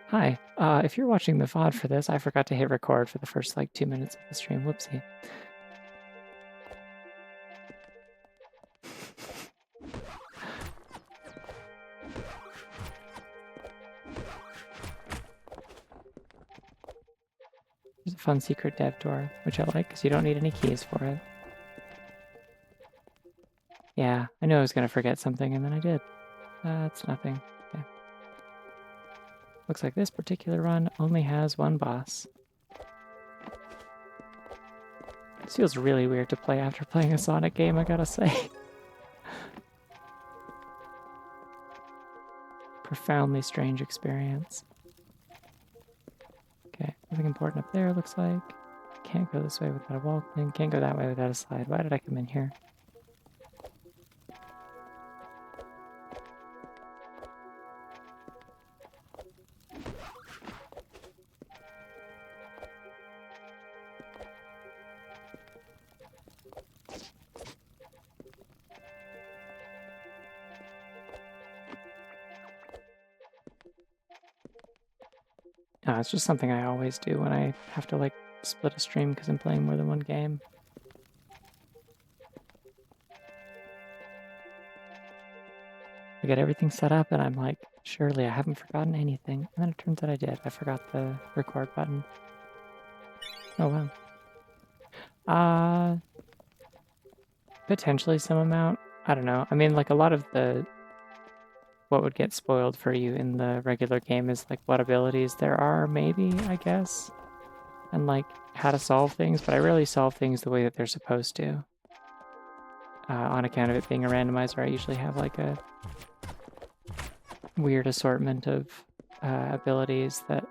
Hi, if you're watching the VOD for this, I forgot to hit record for the first like 2 minutes of the stream. Whoopsie. There's a fun secret dev door, which I like because you don't need any keys for it. Yeah, I knew I was going to forget something, and then I did. That's nothing. Okay. Looks like this particular run only has one boss. This feels really weird to play after playing a Sonic game, I gotta say. Profoundly strange experience. Okay, nothing important up there, looks like. Can't go this way without a wall thing. Can't go that way without a slide. Why did I come in here? It's just something I always do when I have to, like, split a stream because I'm playing more than one game. I get everything set up, and I'm like, surely I haven't forgotten anything. And then it turns out I did. I forgot the record button. Oh, wow. Potentially some amount. I don't know. I mean, like, a lot of what would get spoiled for you in the regular game is, like, what abilities there are, maybe, I guess. And, like, how to solve things, but I rarely solve things the way that they're supposed to. On account of it being a randomizer, I usually have, like, a weird assortment of abilities that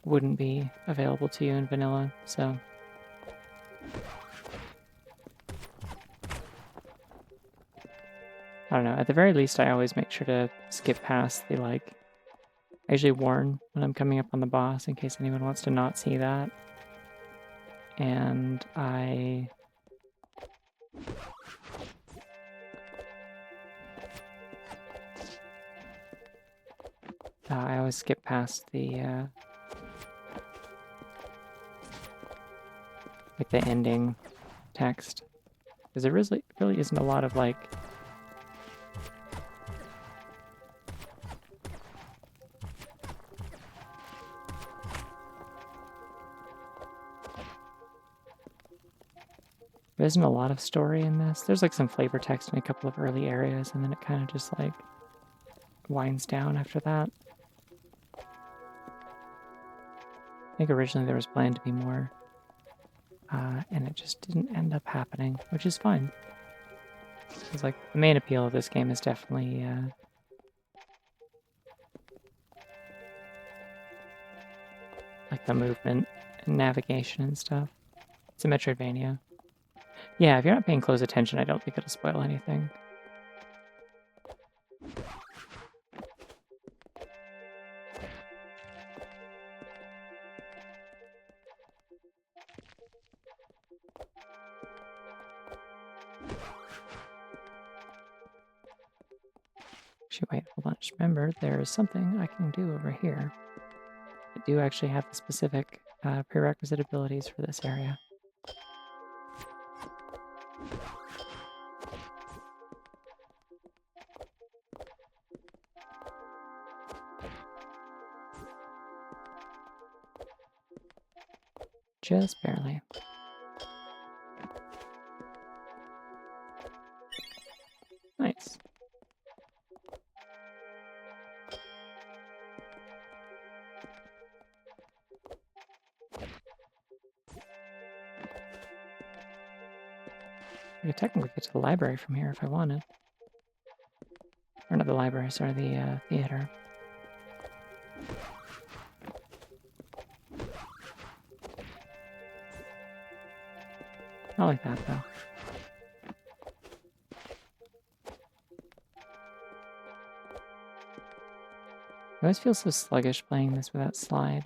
wouldn't be available to you in vanilla, so... I don't know, at the very least I always make sure to skip past the, like... I usually warn when I'm coming up on the boss in case anyone wants to not see that. And I always skip past the like the ending text, because there really isn't a lot of like there isn't a lot of story in this. There's like some flavor text in a couple of early areas, and then it kind of just like winds down after that. I think originally there was planned to be more, and it just didn't end up happening, which is fine. It's like the main appeal of this game is definitely like the movement and navigation and stuff. It's a Metroidvania. Yeah, if you're not paying close attention, I don't think it'll spoil anything. Actually, wait, hold on. Just remember, there is something I can do over here. I do actually have the specific prerequisite abilities for this area. Just barely. Nice. I could technically get to the library from here if I wanted. Or not the library, sorry, the theater. Not like that, though. I always feel so sluggish playing this without slide.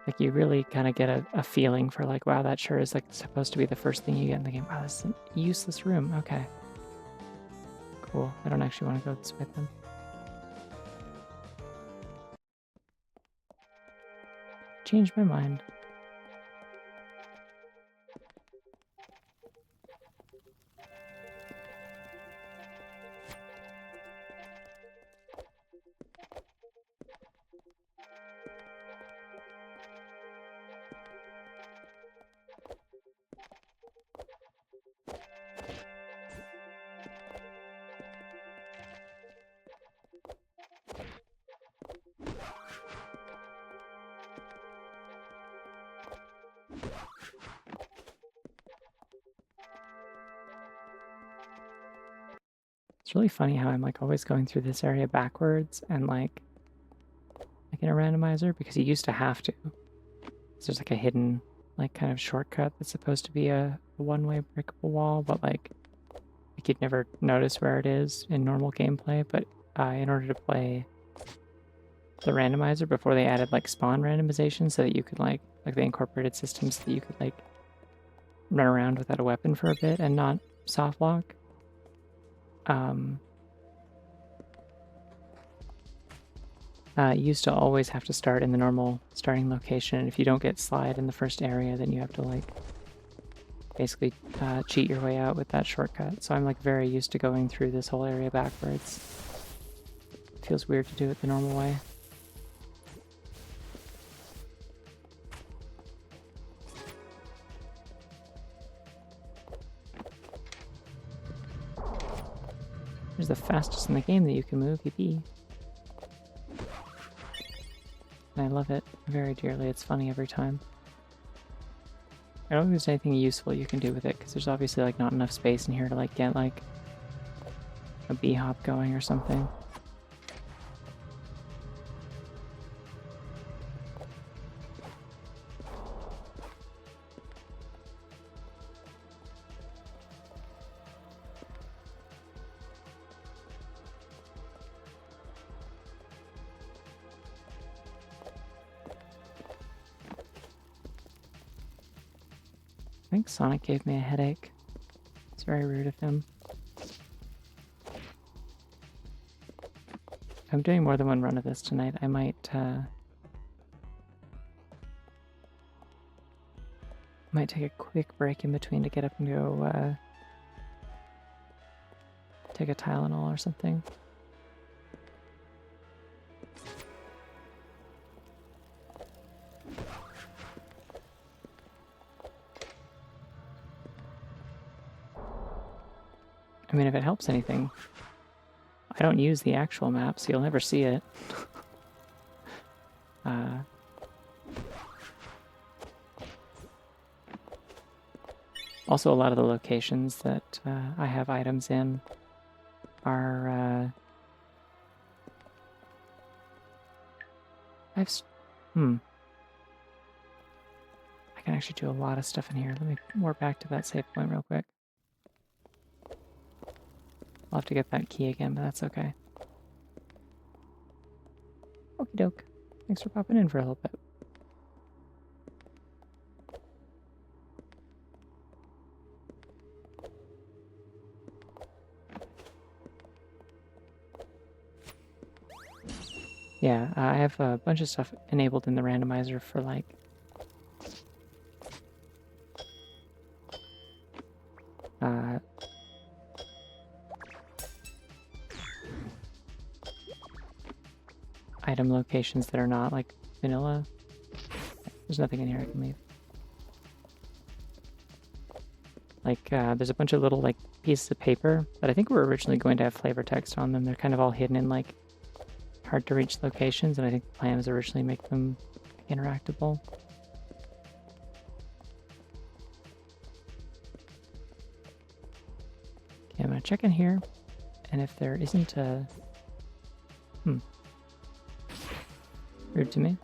Like, you really kind of get a feeling for, like, wow, that sure is, like, supposed to be the first thing you get in the game. Wow, this is a useless room. Okay. cool. I don't actually want to go this way then. Changed my mind. It's really funny how I'm like always going through this area backwards and like in a randomizer because you used to have to. So there's like a hidden like kind of shortcut that's supposed to be a one-way breakable wall, but like you'd never notice where it is in normal gameplay. But in order to play the randomizer before they added like spawn randomization so that you could like they incorporated systems so that you could like run around without a weapon for a bit and not soft lock. You used to always have to start in the normal starting location, and if you don't get slide in the first area, then you have to like basically cheat your way out with that shortcut. So I'm like very used to going through this whole area backwards. It feels weird to do it the normal way. There's the fastest in the game that you can move, yippee. And I love it very dearly. It's funny every time. I don't think there's anything useful you can do with it, because there's obviously like not enough space in here to like get like a bee hop going or something. I think Sonic gave me a headache. It's very rude of him. I'm doing more than one run of this tonight. I might take a quick break in between to get up and go take a Tylenol or something. I mean, if it helps anything, I don't use the actual map, so you'll never see it. Also, a lot of the locations that I have items in are... I can actually do a lot of stuff in here. Let me warp back to that save point real quick. I'll have to get that key again, but that's okay. Okie doke. Thanks for popping in for a little bit. Yeah, I have a bunch of stuff enabled in the randomizer for like item locations that are not like vanilla. There's nothing in here I can leave. Like there's a bunch of little like pieces of paper that I think were originally going to have flavor text on them. They're kind of all hidden in like hard to reach locations, and I think the plan was originally make them interactable. Okay, I'm gonna check in here, and if there isn't a rude to me.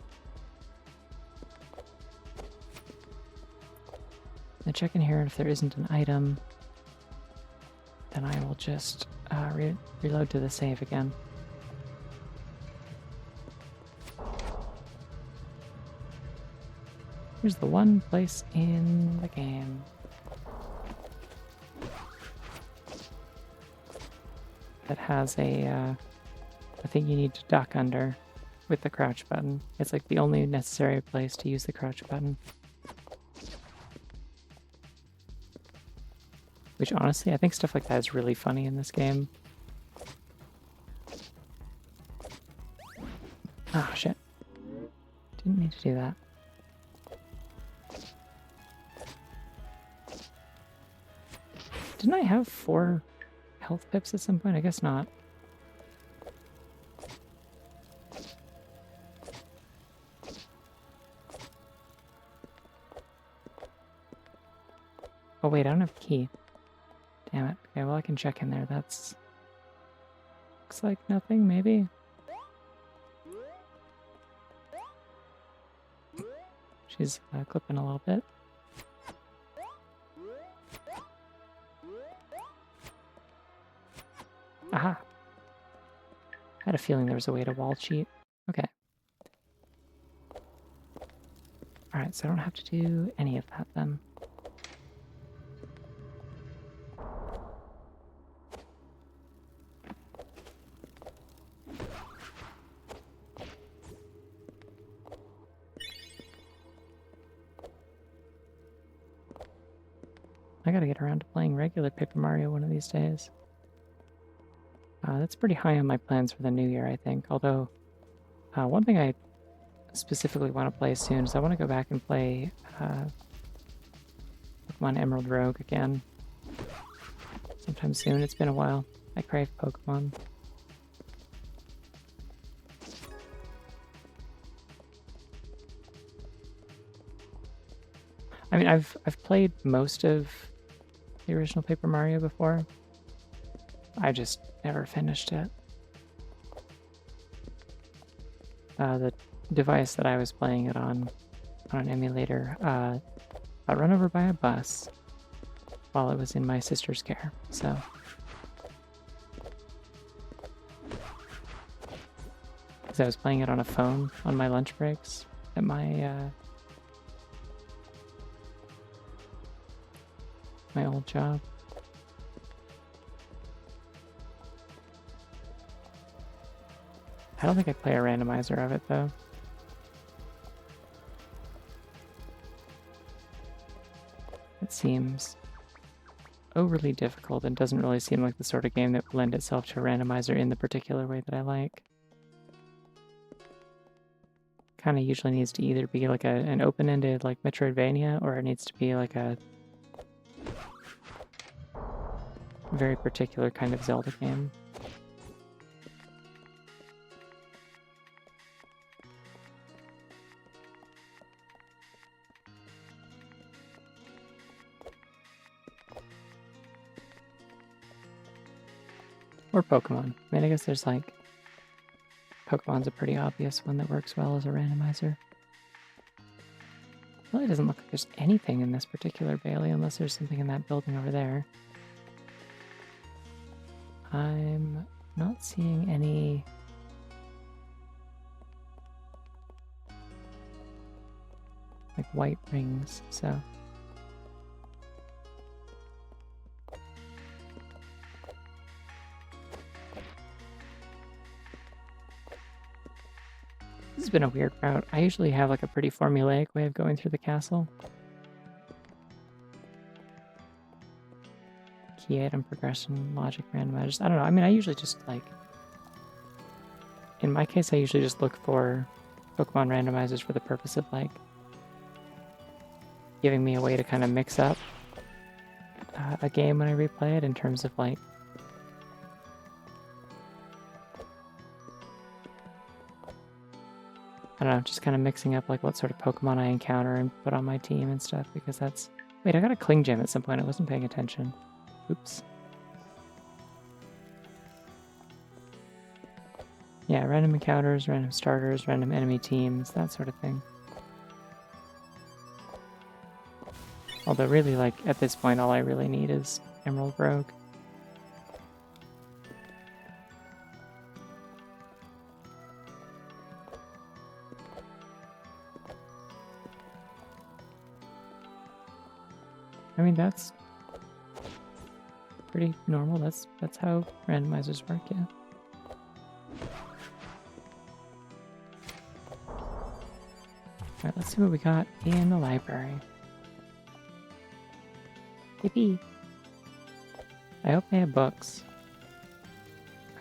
I'm gonna check in here, and if there isn't an item, then I will just reload to the save again. Here's the one place in the game. that has a thing you need to duck under with the crouch button. It's like the only necessary place to use the crouch button. Which honestly, I think stuff like that is really funny in this game. Oh shit. Didn't mean to do that. Didn't I have 4 health pips at some point? I guess not. Oh wait, I don't have a key. Damn it. Okay, well I can check in there. That's... looks like nothing, maybe? She's clipping a little bit. Aha! I had a feeling there was a way to wall cheat. Okay. Alright, so I don't have to do any of that then. I gotta get around to playing regular Paper Mario one of these days. That's pretty high on my plans for the new year, I think. Although, one thing I specifically want to play soon is I want to go back and play Pokemon Emerald Rogue again. Sometime soon. It's been a while. I crave Pokemon. I mean, I've played most of the original Paper Mario before. I just never finished it. The device that I was playing it on an emulator, got run over by a bus while it was in my sister's care, so... because I was playing it on a phone on my lunch breaks at my, my old job. I don't think I play a randomizer of it, though. It seems overly difficult and doesn't really seem like the sort of game that would lend itself to a randomizer in the particular way that I like. Kind of usually needs to either be like an open-ended like Metroidvania, or it needs to be like a very particular kind of Zelda game. Or Pokemon. I mean, I guess there's like... Pokemon's a pretty obvious one that works well as a randomizer. Really doesn't look like there's anything in this particular Bailey unless there's something in that building over there. I'm not seeing any... like white rings, so... This has been a weird route. I usually have like a pretty formulaic way of going through the castle. Key item progression, logic randomizers. I don't know. I mean, I usually just like... in my case, I usually just look for Pokemon randomizers for the purpose of like giving me a way to kind of mix up a game when I replay it in terms of like I don't know, just kind of mixing up like what sort of Pokemon I encounter and put on my team and stuff, because that's... Wait, I got a Kling Gem at some point. I wasn't paying attention. Oops. Yeah, random encounters, random starters, random enemy teams, that sort of thing. Although really, like, at this point, all I really need is Emerald Rogue. I mean, that's pretty normal. That's how randomizers work, yeah. Alright, let's see what we got in the library. Yippee! I hope they have books.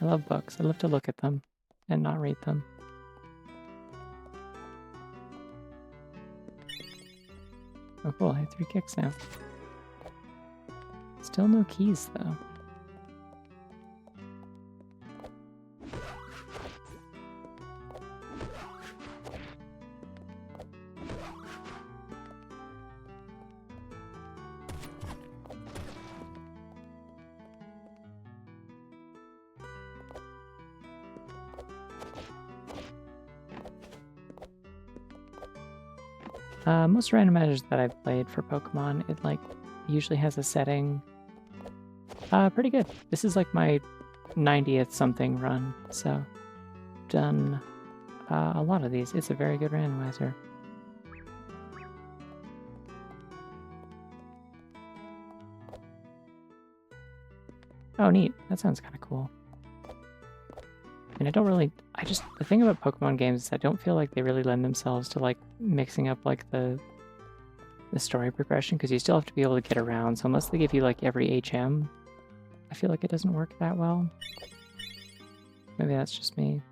I love books. I love to look at them and not read them. Oh cool, I have 3 kicks now. Still no keys though. Most randomizers that I've played for Pokemon, it like usually has a setting. Pretty good. This is like my 90th something run, so done a lot of these. It's a very good randomizer. Oh, neat. That sounds kind of cool. And the thing about Pokemon games is I don't feel like they really lend themselves to like mixing up like the story progression, because you still have to be able to get around. So unless they give you like every HM, I feel like it doesn't work that well. Maybe that's just me.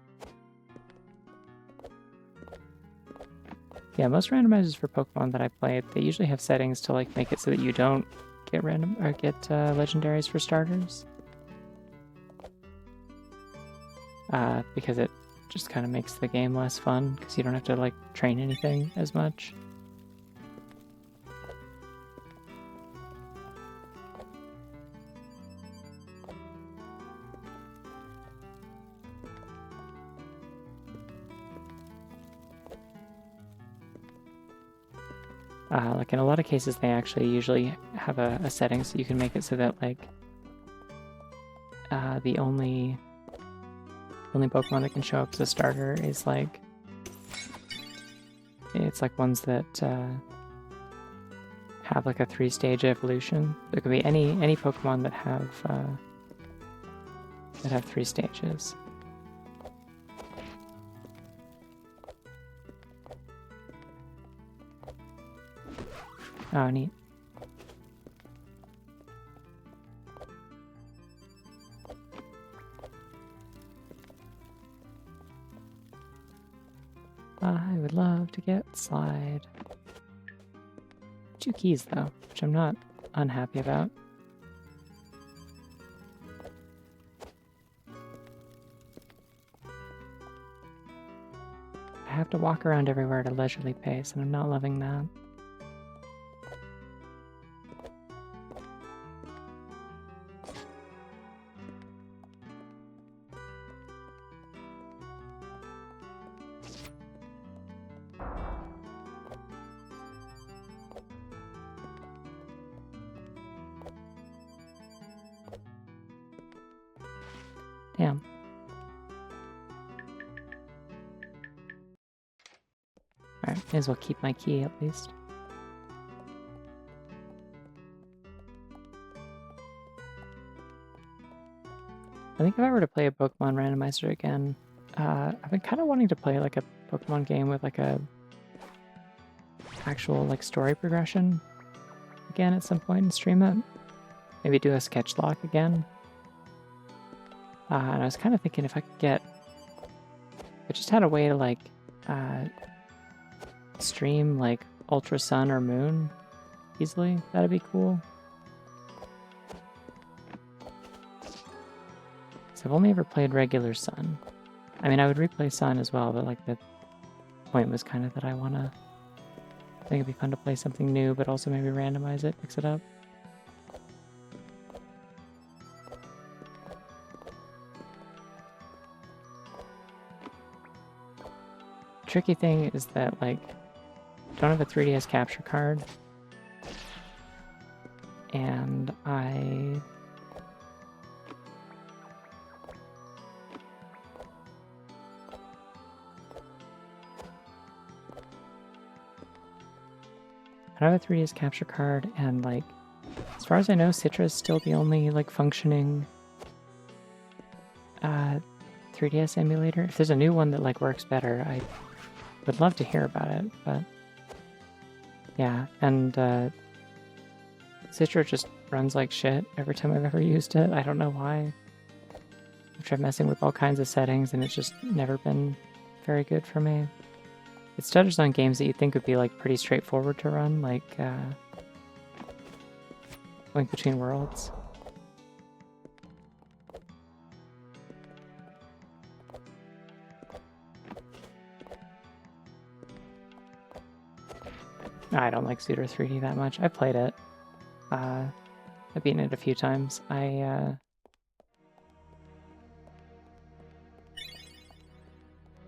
Yeah, most randomizers for Pokemon that I played, they usually have settings to like make it so that you don't get legendaries for starters. Because it just kind of makes the game less fun, because you don't have to like train anything as much. Like in a lot of cases, they actually usually have a setting so you can make it so that like the only Pokemon that can show up as a starter is like, it's like ones that have like a 3-stage evolution. There could be any Pokemon that have 3 stages. Oh, neat. I would love to get Slide. 2 keys, though, which I'm not unhappy about. I have to walk around everywhere at a leisurely pace, and I'm not loving that. Damn. Alright, may as well keep my key at least. I think if I were to play a Pokemon randomizer again, I've been kind of wanting to play like a Pokemon game with like a actual like story progression again at some point and stream it. Maybe do a sketch lock again. And I was kind of thinking if I just had a way to like stream like Ultra Sun or Moon easily, that'd be cool. So I've only ever played regular Sun. I mean, I would replay Sun as well, but like the point was kind of that I think it'd be fun to play something new, but also maybe randomize it, mix it up. Tricky thing is that like I don't have a 3DS capture card, and I don't have a 3DS capture card, and like as far as I know, Citra is still the only like functioning 3DS emulator. If there's a new one that like works better, I would love to hear about it. But yeah, and Citra just runs like shit every time I've ever used it. I don't know why. I've tried messing with all kinds of settings, and it's just never been very good for me. It stutters on games that you'd think would be like pretty straightforward to run, like Link Between Worlds. I don't like Pseudo 3D that much. I played it. I've beaten it a few times. Do I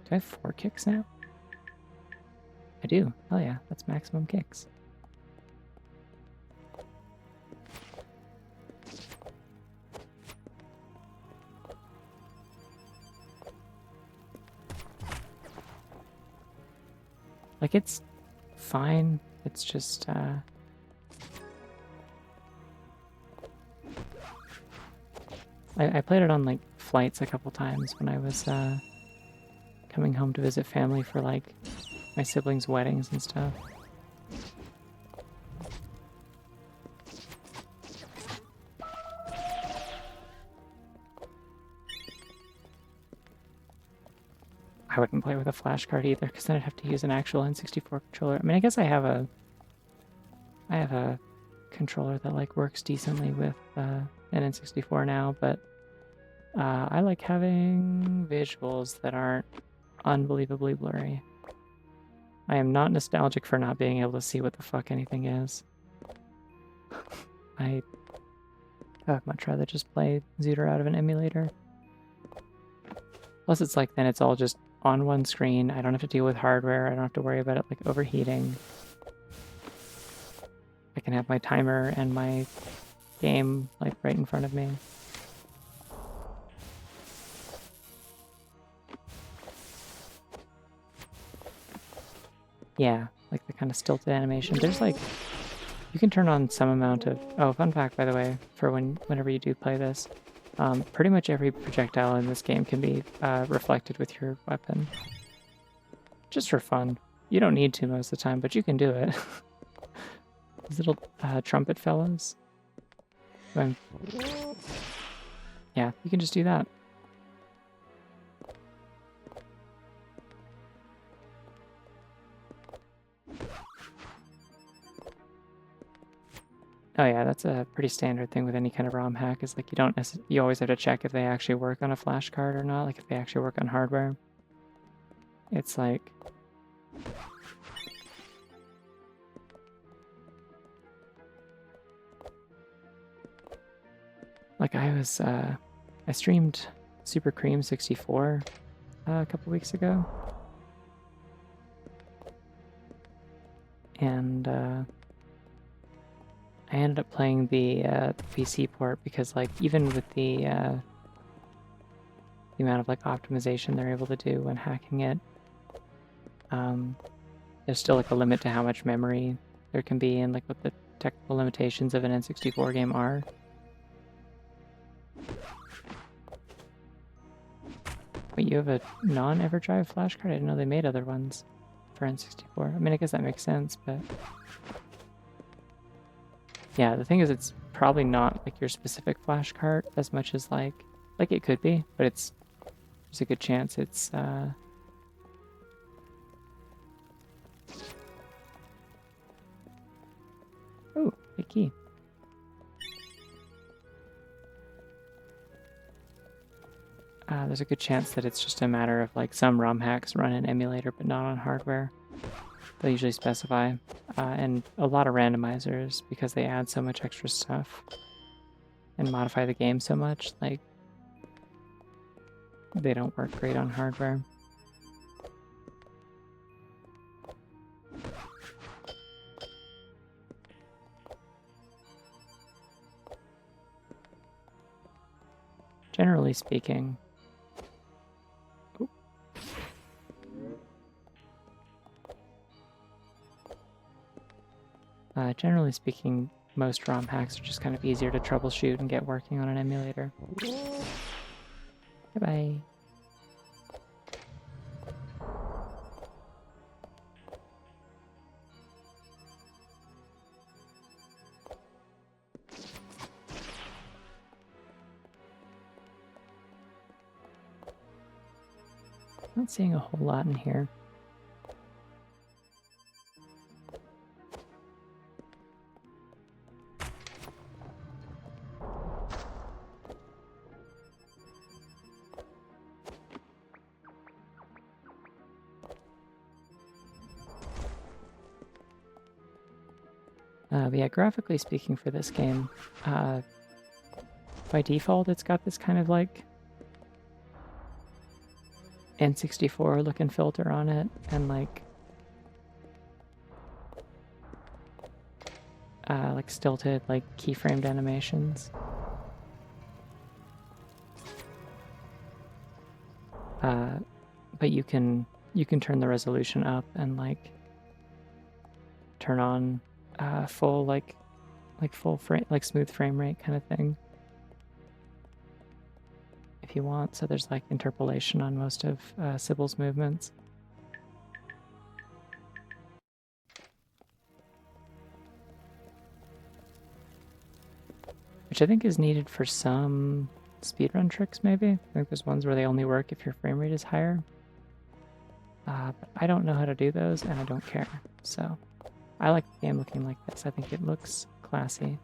have 4 kicks now? I do. Hell yeah, that's maximum kicks. Like, it's fine. It's just, I played it on, like, flights a couple times when I was, coming home to visit family for, like, my siblings' weddings and stuff. I wouldn't play with a flash card either, because then I'd have to use an actual N64 controller. I mean, I guess I have a controller that like works decently with an N64 now, but I like having visuals that aren't unbelievably blurry. I am not nostalgic for not being able to see what the fuck anything is. I would much rather just play Zooter out of an emulator. Plus it's like then it's all just on one screen. I don't have to deal with hardware. I don't have to worry about it like overheating. I can have my timer and my game like right in front of me. Yeah, like the kind of stilted animation. There's like, you can turn on some amount of, oh, fun fact by the way, for whenever you do play this, pretty much every projectile in this game can be reflected with your weapon. Just for fun. You don't need to most of the time, but you can do it. These little trumpet fellows. Yeah, you can just do that. Oh yeah, that's a pretty standard thing with any kind of ROM hack, is like you always have to check if they actually work on a flash card or not, like if they actually work on hardware. It's like, I streamed Super Cream 64 a couple weeks ago. And I ended up playing the PC port because like even with the amount of like optimization they're able to do when hacking it, there's still like a limit to how much memory there can be and like what the technical limitations of an N64 game are. Wait, you have a non-EverDrive flash card? I didn't know they made other ones for N64. I mean, I guess that makes sense, but yeah, the thing is it's probably not like your specific flash card as much as like it could be, but there's a good chance it's oh, a key. There's a good chance that it's just a matter of like some ROM hacks run an emulator but not on hardware. They'll usually specify, and a lot of randomizers because they add so much extra stuff and modify the game so much, like they don't work great on hardware. Generally speaking, most ROM hacks are just kind of easier to troubleshoot and get working on an emulator. Bye-bye. Not seeing a whole lot in here. But yeah, graphically speaking for this game, by default it's got this kind of like N64 looking filter on it, and like stilted, like keyframed animations. But you can turn the resolution up and like turn on full like full frame, like smooth frame rate kind of thing if you want. So there's like interpolation on most of Sybil's movements. Which I think is needed for some speedrun tricks, maybe. I think there's ones where they only work if your frame rate is higher. But I don't know how to do those, and I don't care. So I like the game looking like this. I think it looks classy.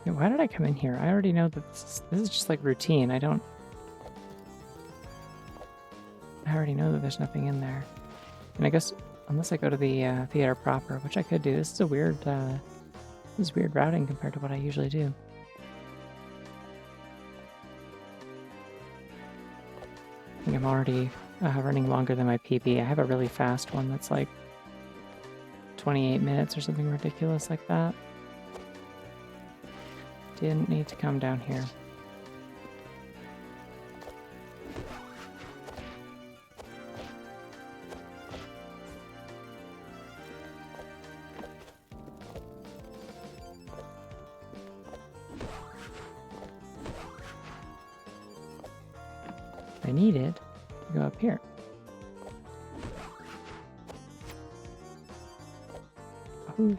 Why did I come in here? I already know that this is just like routine. I already know that there's nothing in there. And I guess unless I go to the theater proper, which I could do, this is weird routing compared to what I usually do. I think I'm already running longer than my PB. I have a really fast one that's like 28 minutes or something ridiculous like that. Didn't need to come down here. I needed to go up here. Ooh.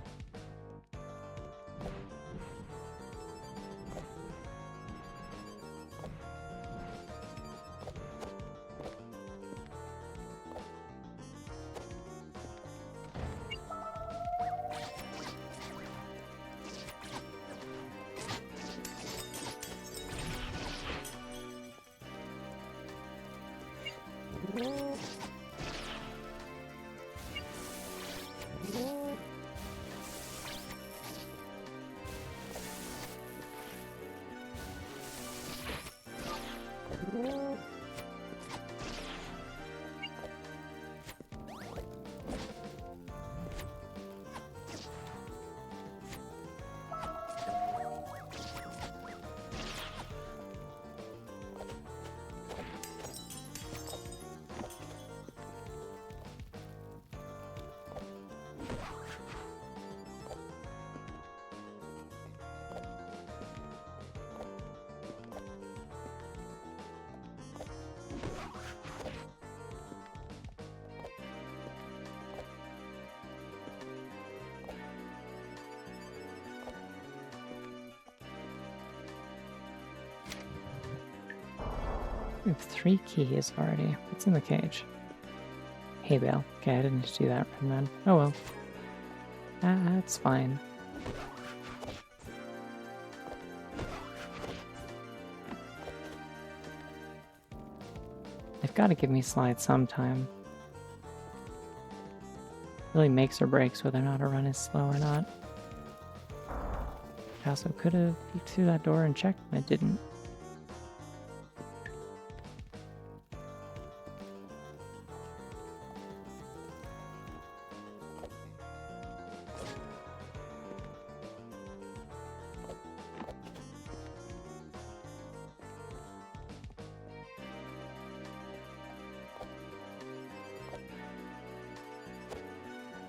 We have 3 keys already. What's in the cage? Hay bale. Okay, I didn't need to do that from then. Oh well. That's fine. They've got to give me slides sometime. Really makes or breaks whether or not a run is slow or not. I also could have peeked through that door and checked, and I didn't.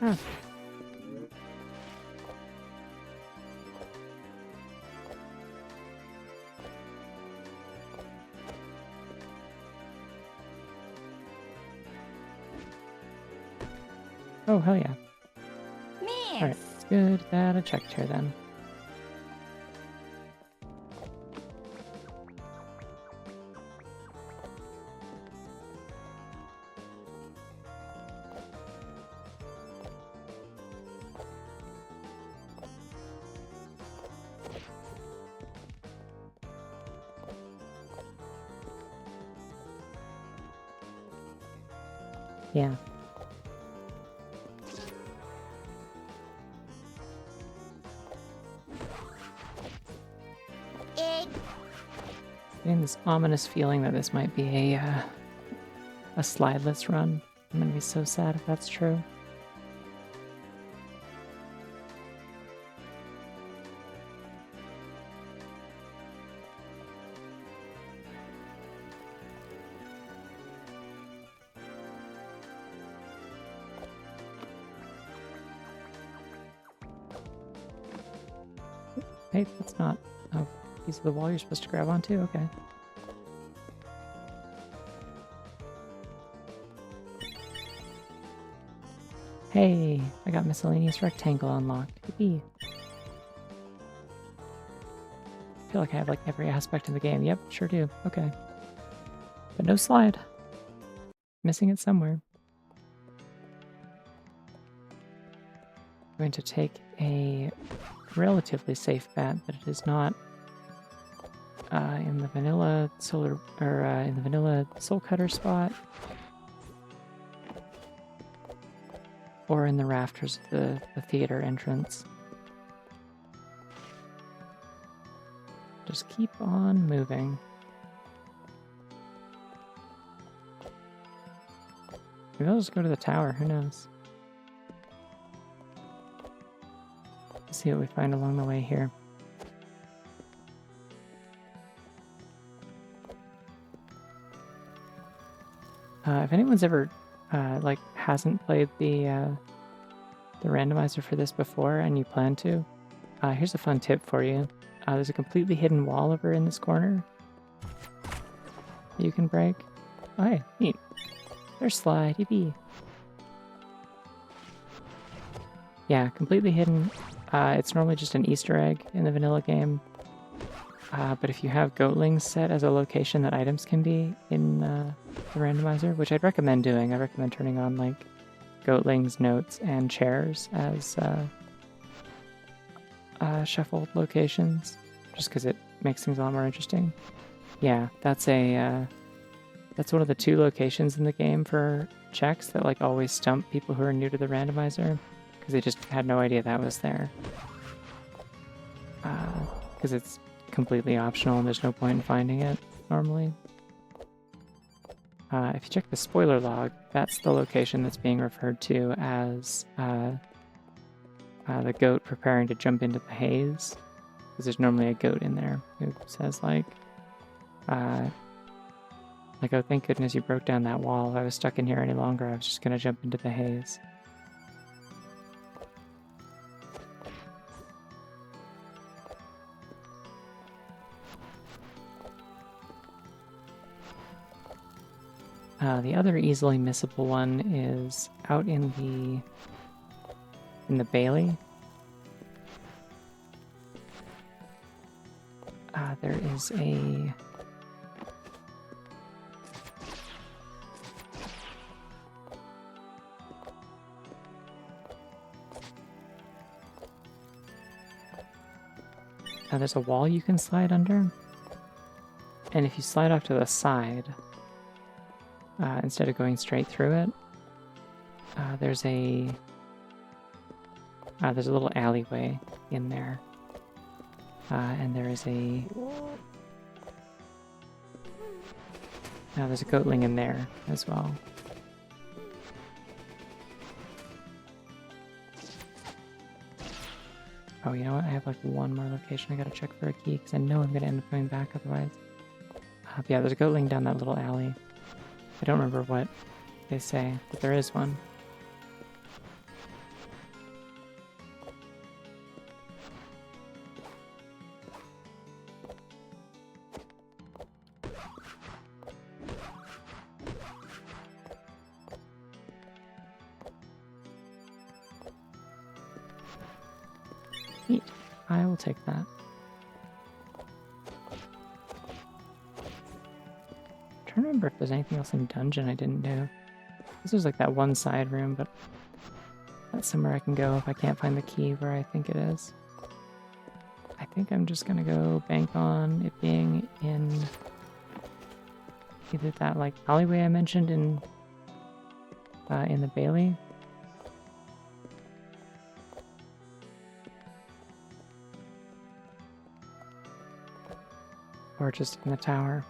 Ah. Oh, hell yeah. Miss. Alright, it's good that I checked here then. Yeah. Getting this ominous feeling that this might be a slideless run. I'm gonna be so sad if that's true. Hey, that's not a piece of the wall you're supposed to grab onto? Okay. Hey, I got miscellaneous rectangle unlocked. Yippee. I feel like I have like every aspect of the game. Yep, sure do. Okay. But no slide. Missing it somewhere. I'm going to take a relatively safe bet that it is not in the vanilla in the vanilla soul cutter spot, or in the rafters of the theater entrance. Just keep on moving. Maybe I'll just go to the tower, who knows? Let's see what we find along the way here. If anyone's ever like hasn't played the randomizer for this before and you plan to, here's a fun tip for you. There's a completely hidden wall over in this corner that you can break. Oh, hey, neat. There's slide, yippee. Yeah, completely hidden. It's normally just an Easter egg in the vanilla game. But if you have goatlings set as a location that items can be in the randomizer, which I'd recommend doing, I recommend turning on like goatlings, notes, and chairs as shuffled locations, just because it makes things a lot more interesting. Yeah, that's one of the 2 locations in the game for checks that like always stump people who are new to the randomizer, because they just had no idea that was there. Because it's completely optional and there's no point in finding it normally. If you check the spoiler log, that's the location that's being referred to as the goat preparing to jump into the haze. Because there's normally a goat in there who says like, oh, thank goodness you broke down that wall. If I was stuck in here any longer, I was just gonna jump into the haze. The other easily missable one is out in the Bailey. There is a there's a wall you can slide under, and if you slide off to the side, instead of going straight through it, there's a little alleyway in there. And there is a... Now there's a goatling in there as well. Oh, you know what? I have like one more location I gotta check for a key, because I know I'm gonna end up going back otherwise. Yeah, there's a goatling down that little alley. I don't remember what they say, but there is one. Neat. I will take that. I'm trying to remember if there's anything else in dungeon I didn't do. This was like that one side room, but that's somewhere I can go if I can't find the key where I think it is. I think I'm just gonna go bank on it being in either that like alleyway I mentioned in the Bailey. Or just in the tower.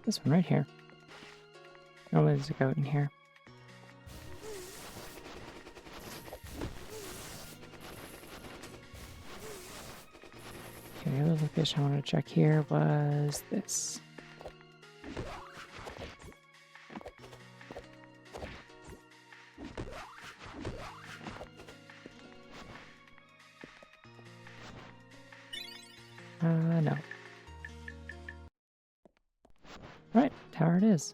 This one right here. Oh, there's a goat in here. Okay, the other location I wanted to check here was this. No. Right, tower it is.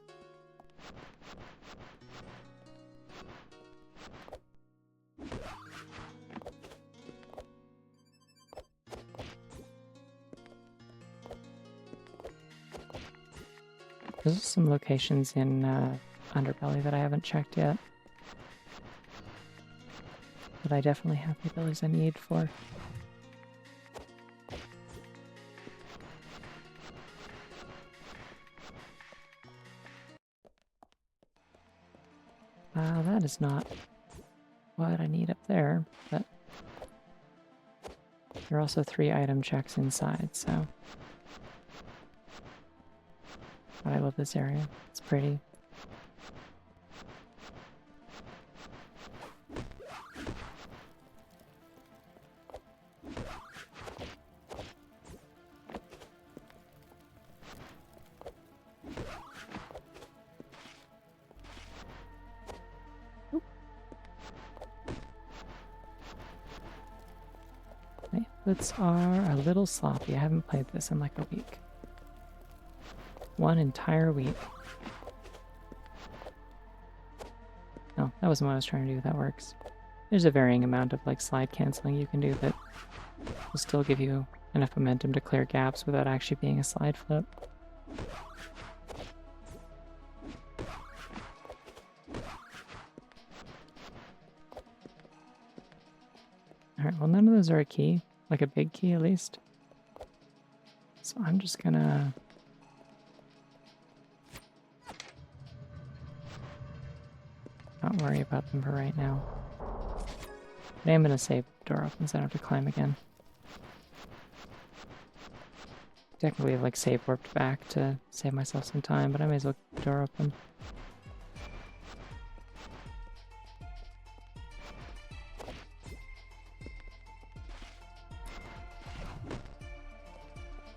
There's some locations in Underbelly that I haven't checked yet. But I definitely have the abilities I need for. That is not what I need up there, but there are also 3 item checks inside, so. But I love this area. It's pretty. My inputs are a little sloppy. I haven't played this in like a week. One entire week. No, that wasn't what I was trying to do. That works. There's a varying amount of like slide canceling you can do that will still give you enough momentum to clear gaps without actually being a slide flip. Alright, well none of those are a key. Like a big key at least. So I'm just gonna... not worry about them for right now. But I am gonna save the door open so I don't have to climb again. Technically I've like save warped back to save myself some time, but I may as well keep the door open.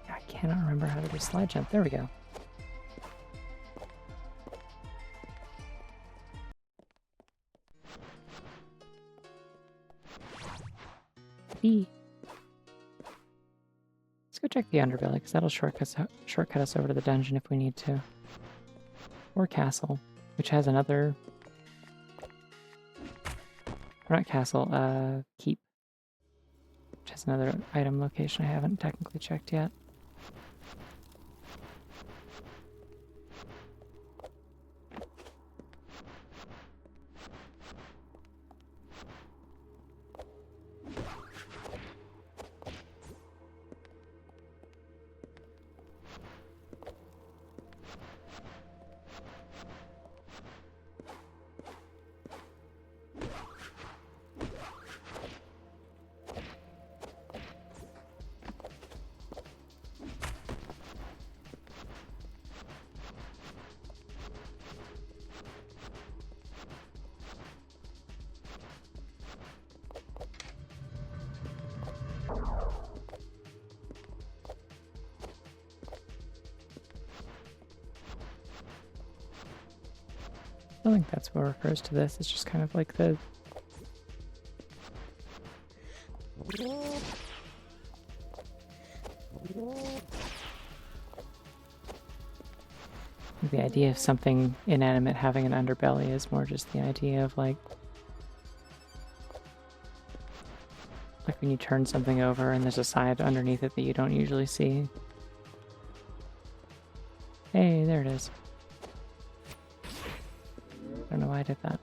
I cannot remember how to do slide jump. There we go. B. Let's go check the underbelly, because that'll shortcut us over to the dungeon if we need to. Or castle, which has another Or not castle, keep. Which is another item location I haven't technically checked yet. I don't think that's what refers to this. It's just kind of like the idea of something inanimate having an underbelly is more just the idea of like when you turn something over and there's a side underneath it that you don't usually see. Hey, there it is. I don't know why I did that.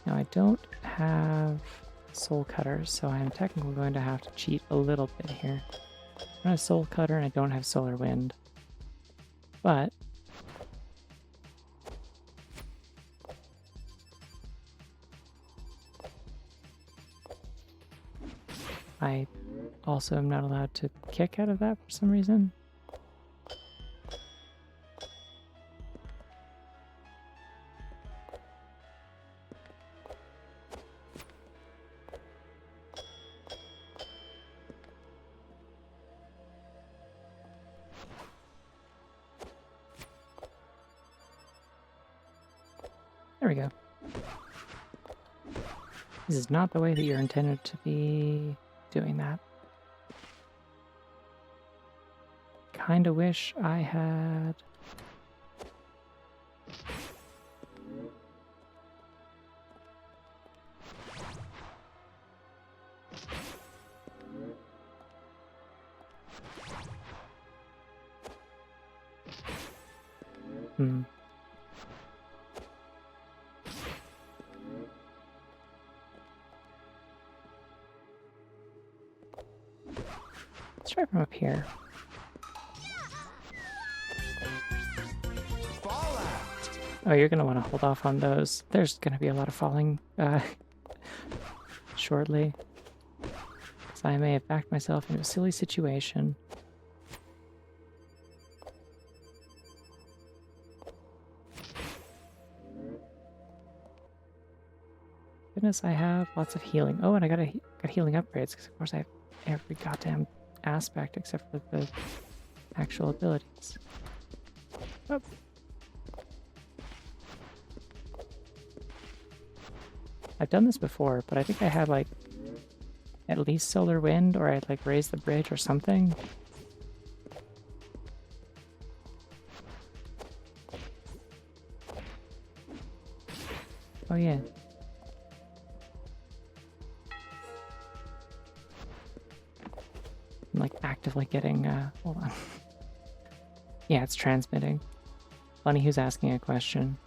Now I don't have soul cutters, so I am technically going to have to cheat a little bit here. I don't have soul cutter and I don't have solar wind. But I also am not allowed to kick out of that for some reason. There we go. This is not the way that you're intended to be doing that. Kinda wish I had... Let's try from up here. Oh, you're going to want to hold off on those. There's going to be a lot of falling shortly. So I may have backed myself into a silly situation. Goodness, I have lots of healing. Oh, and I got healing upgrades, because of course I have every goddamn aspect except for the actual abilities. Oh. I've done this before, but I think I had like at least solar wind, or I'd like raised the bridge or something. Oh yeah. I'm like actively getting, hold on. Yeah, it's transmitting. Funny who's asking a question.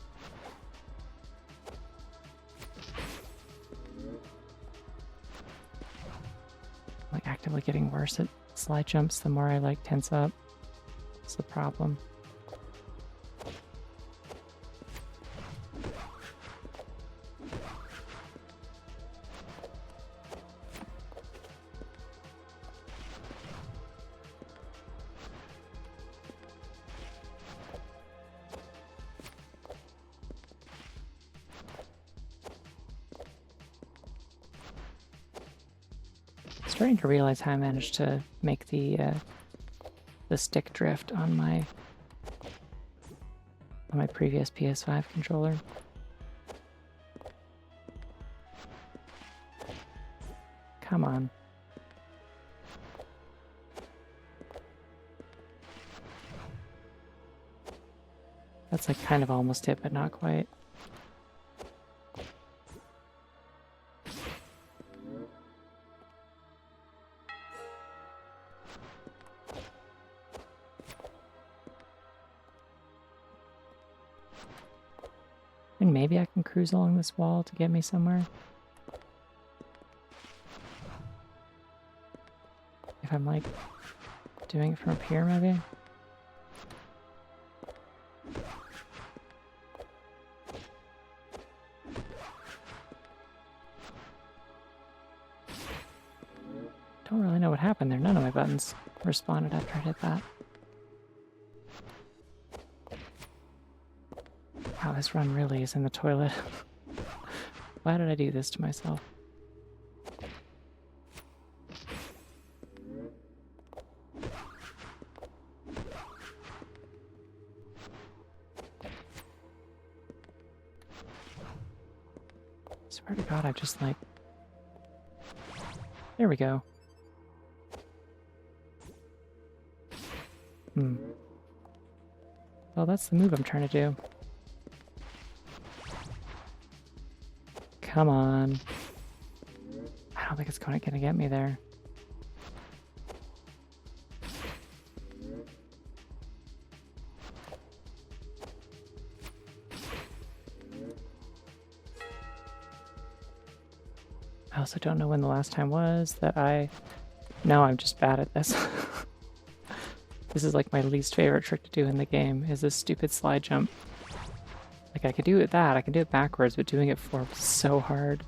I'm like actively getting worse at slide jumps the more I like tense up. That's the problem. Starting to realize how I managed to make the stick drift on my previous PS5 controller. Come on. That's like kind of almost it, but not quite. thinking maybe I can cruise along this wall to get me somewhere. If I'm like doing it from up here, maybe? Don't really know what happened there. None of my buttons responded after I did that. Wow, this run really is in the toilet. Why did I do this to myself? Swear to God, I just like... There we go. Well, that's the move I'm trying to do. Come on. I don't think it's gonna get me there. I also don't know when the last time was that I... No, I'm just bad at this. This is like my least favorite trick to do in the game, is this stupid slide jump. Like I could do it I can do it backwards, but doing it forward is so hard.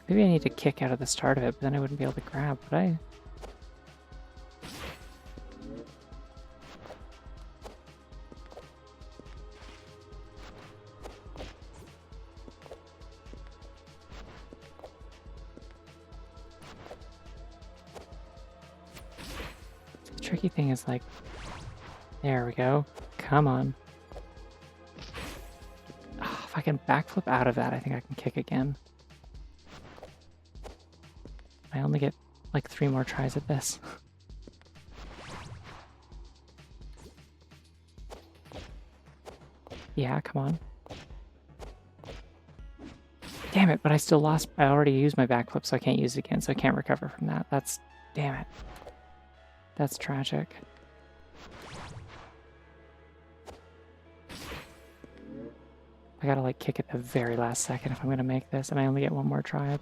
Maybe I need to kick out of the start of it, but then I wouldn't be able to grab, would I? The tricky thing is like, there we go. Come on. Oh, if I can backflip out of that, I think I can kick again. I only get like 3 more tries at this. Yeah, come on. Damn it, but I still lost. I already used my backflip, so I can't use it again, so I can't recover from that. That's... Damn it. That's tragic. I gotta like kick at the very last second if I'm gonna make this, and I only get 1 more try.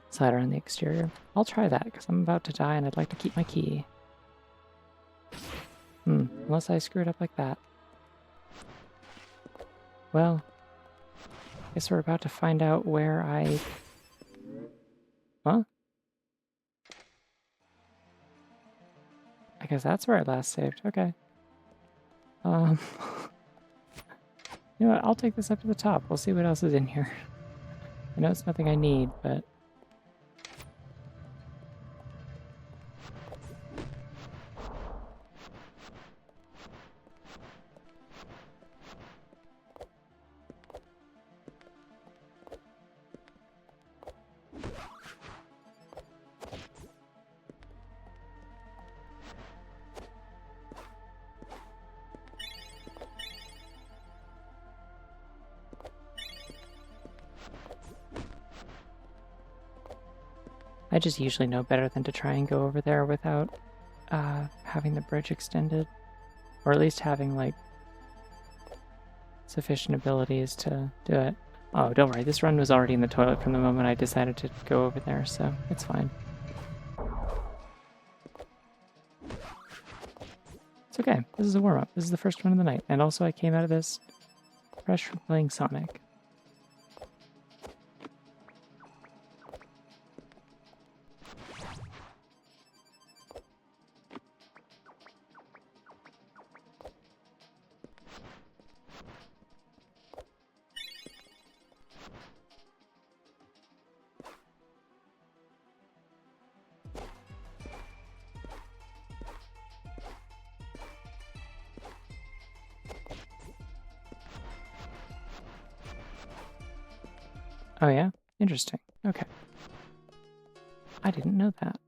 Slider on the exterior. I'll try that, because I'm about to die and I'd like to keep my key. Unless I screw it up like that. Well, I guess we're about to find out where I... Huh? I guess that's where I last saved. Okay. You know what? I'll take this up to the top. We'll see what else is in here. I know it's nothing I need, but... I just usually know better than to try and go over there without having the bridge extended. Or at least having, like, sufficient abilities to do it. Oh, don't worry, this run was already in the toilet from the moment I decided to go over there, so it's fine. It's okay, this is a warm-up. This is the first one of the night, and also I came out of this fresh from playing Sonic. Oh yeah? Interesting. Okay. I didn't know that.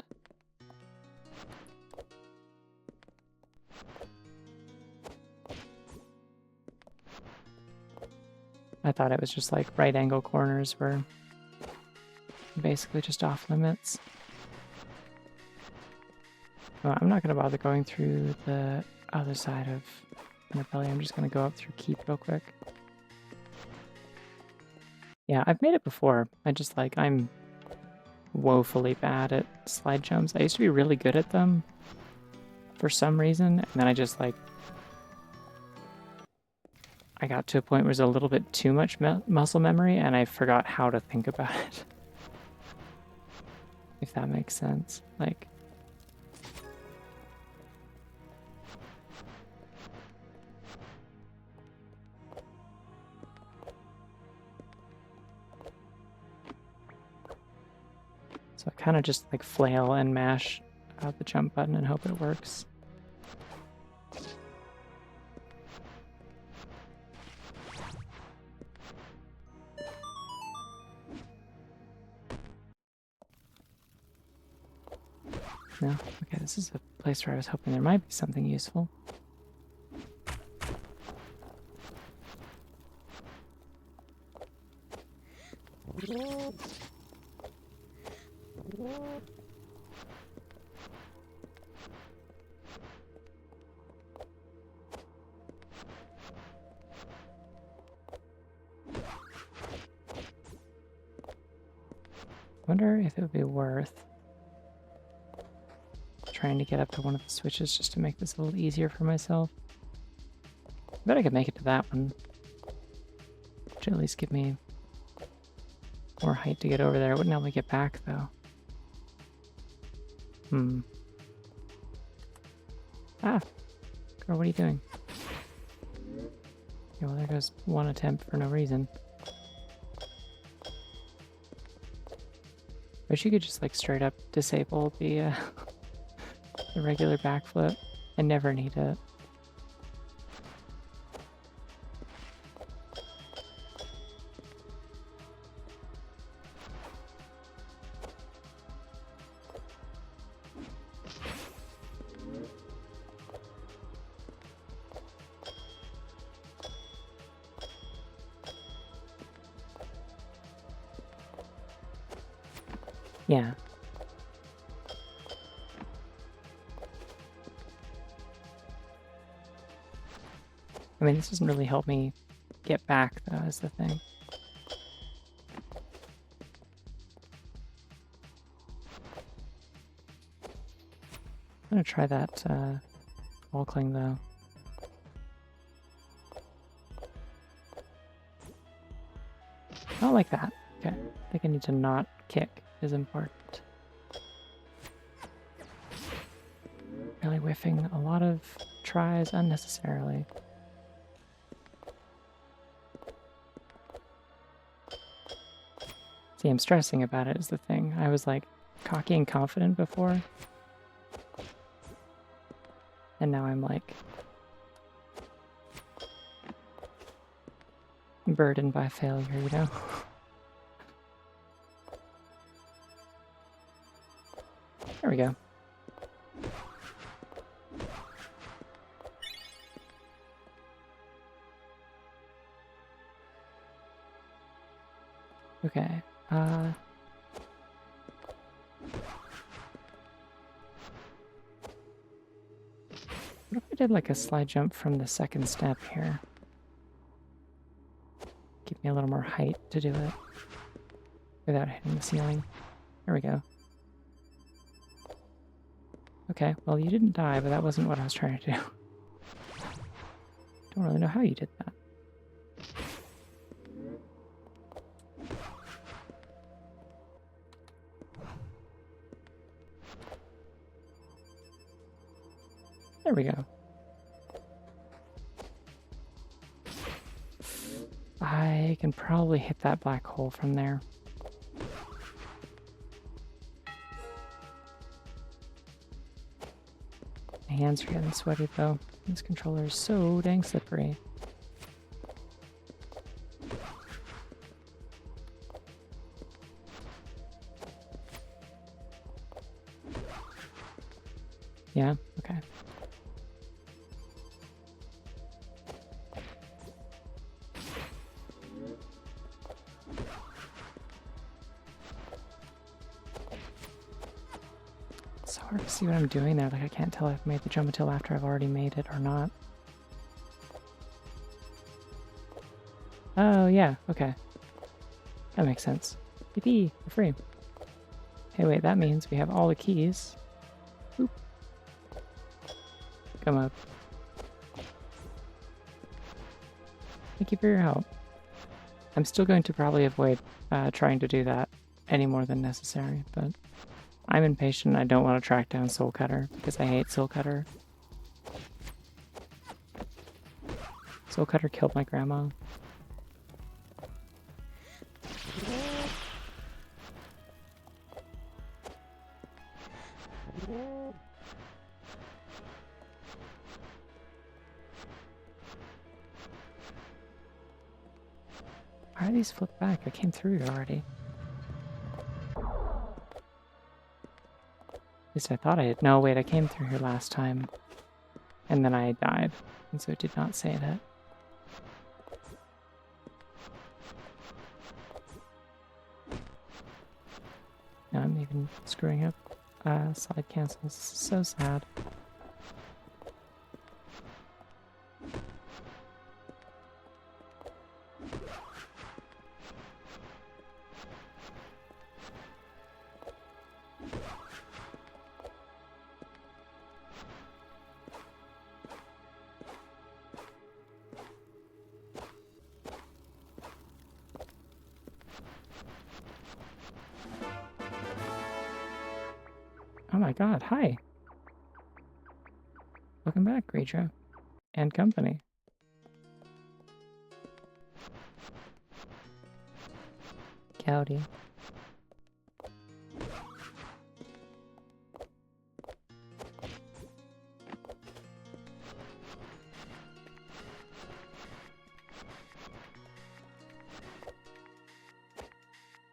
I thought it was just like right angle corners were basically just off limits. Well, I'm not going to bother going through the other side of Underbelly. I'm just going to go up through Keep real quick. Yeah, I've made it before. I'm woefully bad at slide jumps. I used to be really good at them for some reason, and then I got to a point where it was a little bit too much muscle memory, and I forgot how to think about it. If that makes sense. Like, so I kind of just like flail and mash the jump button and hope it works. No? Okay, this is a place where I was hoping there might be something useful. I wonder if it would be worth trying to get up to one of the switches just to make this a little easier for myself. I bet I could make it to that one. Which at least give me more height to get over there. It wouldn't help me get back, though. Ah! Girl, what are you doing? Okay, well, there goes one attempt for no reason. Wish you could just, like, straight up disable the, the regular backflip. I never need it. Yeah. I mean, this doesn't really help me get back, though, is the thing. I'm gonna try that wall cling, though. Not like that. Okay. I think I need to not kick is important. Really whiffing a lot of tries unnecessarily. See, I'm stressing about it is the thing. I was like cocky and confident before. And now I'm like burdened by failure, you know? There we go. Okay. What if I did like a slide jump from the second step here? Give me a little more height to do it without hitting the ceiling. There we go. Okay, well, you didn't die, but that wasn't what I was trying to do. Don't really know how you did that. There we go. I can probably hit that black hole from there. My hands are getting sweaty though. This controller is so dang slippery. Yeah, okay. hard to see what I'm doing there. Like, I can't tell if I've made the jump until after I've already made it or not. Oh, yeah, okay. That makes sense. Yippee, we're free. Hey, wait, that means we have all the keys. Boop. Come up. Thank you for your help. I'm still going to probably avoid trying to do that any more than necessary, but I'm impatient. I don't want to track down Soul Cutter because I hate Soul Cutter. Soul Cutter killed my grandma. Why are these flipped back? I came through here already. At least I thought I had. No, wait, I came through here last time. And then I died. And so it did not say that. Now I'm even screwing up side cancels. This is so sad. Oh my god, hi. Welcome back, Gretro. And company. Howdy.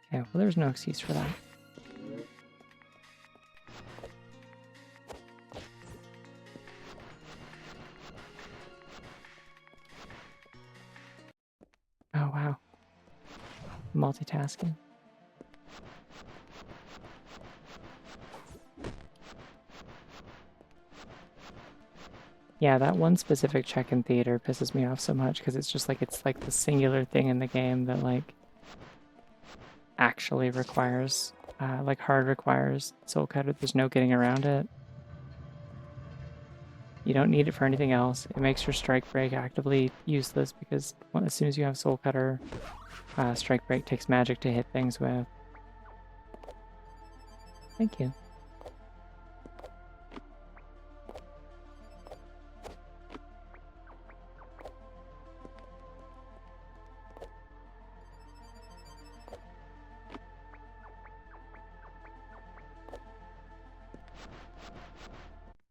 Okay, well there's no excuse for that. Oh wow. Multitasking. Yeah, that one specific check in theater pisses me off so much because it's just like it's like the singular thing in the game that like actually requires like hard requires Soul Cutter. There's no getting around it. You don't need it for anything else. It makes your Strike Break actively useless because as soon as you have Soul Cutter, Strike Break takes magic to hit things with. Thank you.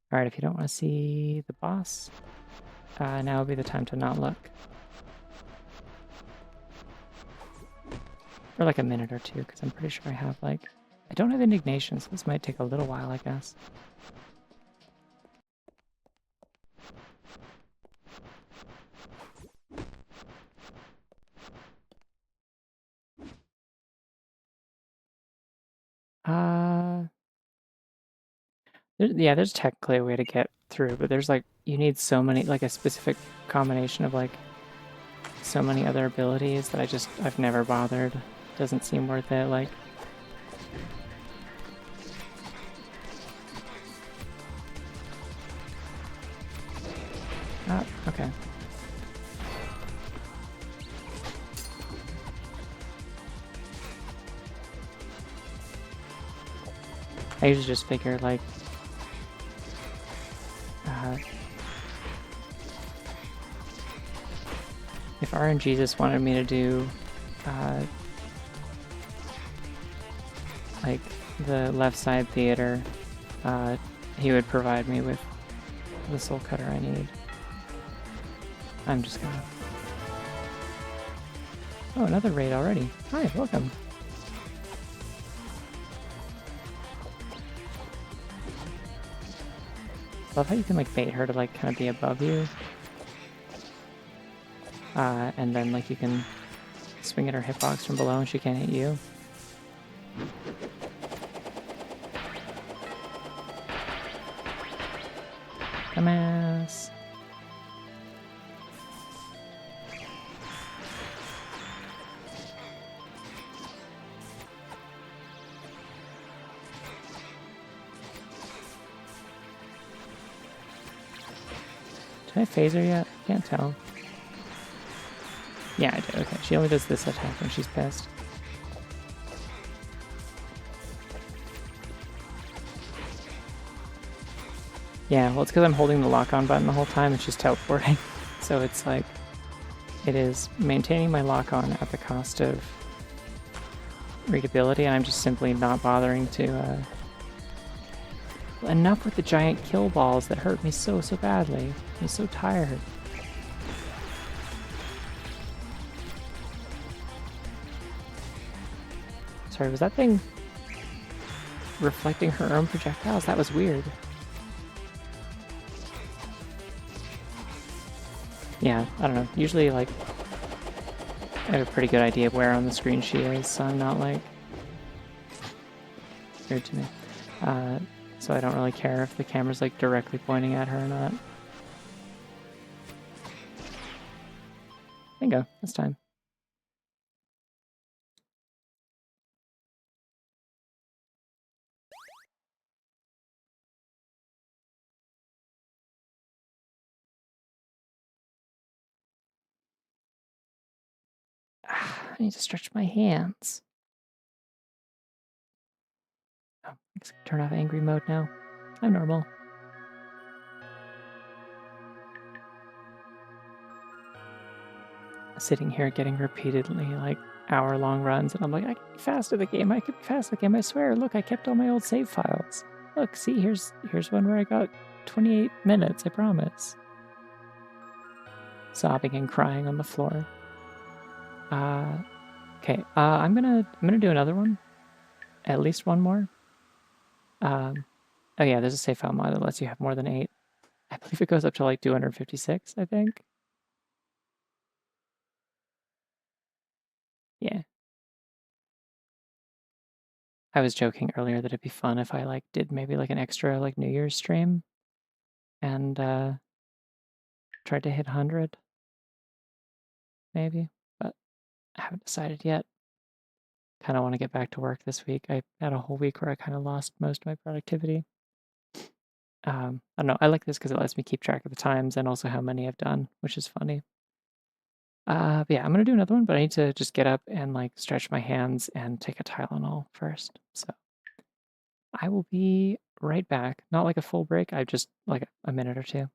Alright, if you don't want to see the boss, now would be the time to not look. For like a minute or two, because I'm pretty sure I have like... I don't have indignation, so this might take a little while, I guess. Yeah, there's technically a way to get through, but there's like, you need so many, like a specific combination of like so many other abilities that I've never bothered. Doesn't seem worth it, like. Ah, okay. I usually just figure like if RNG just wanted me to do like the left side theater, he would provide me with the Soul Cutter I need. I'm just gonna... Oh, another raid already. Hi, welcome. Love how you can like bait her to like kind of be above you. And then like you can swing at her hitbox from below and she can't hit you. Dumbass. Did I phase her yet? Can't tell. Yeah, I did. Okay, she only does this attack when she's pissed. Yeah, well, it's because I'm holding the lock-on button the whole time and she's teleporting. So it's like, it is maintaining my lock-on at the cost of readability, and I'm just simply not bothering to... Enough with the giant kill balls that hurt me so badly. I'm so tired. Sorry, was that thing reflecting her own projectiles? That was weird. Yeah, I don't know. Usually, like, I have a pretty good idea of where on the screen she is, so I'm not, like... Weird to me. So I don't really care if the camera's, like, directly pointing at her or not. Bingo. This time. I need to stretch my hands. Oh, I guess I can turn off angry mode now. I'm normal. Sitting here getting repeatedly, like, hour-long runs, and I'm like, I can be fast at the game, I can be fast at the game, I swear, look, I kept all my old save files. Look, see, here's one where I got 28 minutes, I promise. Sobbing and crying on the floor. Okay, I'm gonna do another one. At least one more. Oh yeah, there's a save file mod that lets you have more than 8. I believe it goes up to like 256, I think. Yeah. I was joking earlier that it'd be fun if I like did maybe like an extra like New Year's stream and tried to hit 100 maybe, but I haven't decided yet. Kind of want to get back to work this week. I had a whole week where I kind of lost most of my productivity. I don't know. I like this because it lets me keep track of the times and also how many I've done, which is funny. But yeah, I'm gonna do another one, but I need to just get up and like stretch my hands and take a Tylenol first. So I will be right back. Not like a full break. I just like a minute or two.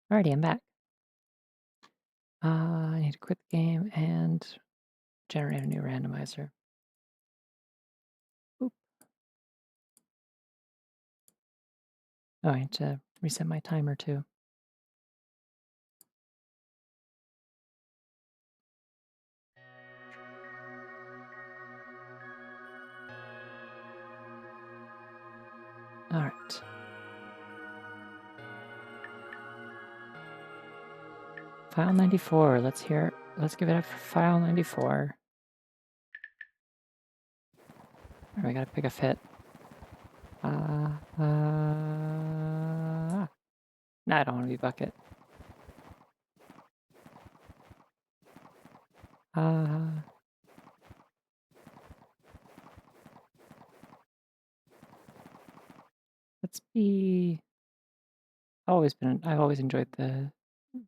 Alrighty, I'm back. I need to quit the game and generate a new randomizer. Oop. Oh, I need to reset my timer too. All right. File 94. Let's hear. Let's give it up for file 94. All right, we gotta pick a fit. No, I don't want to be bucket. Let's be. I've always enjoyed the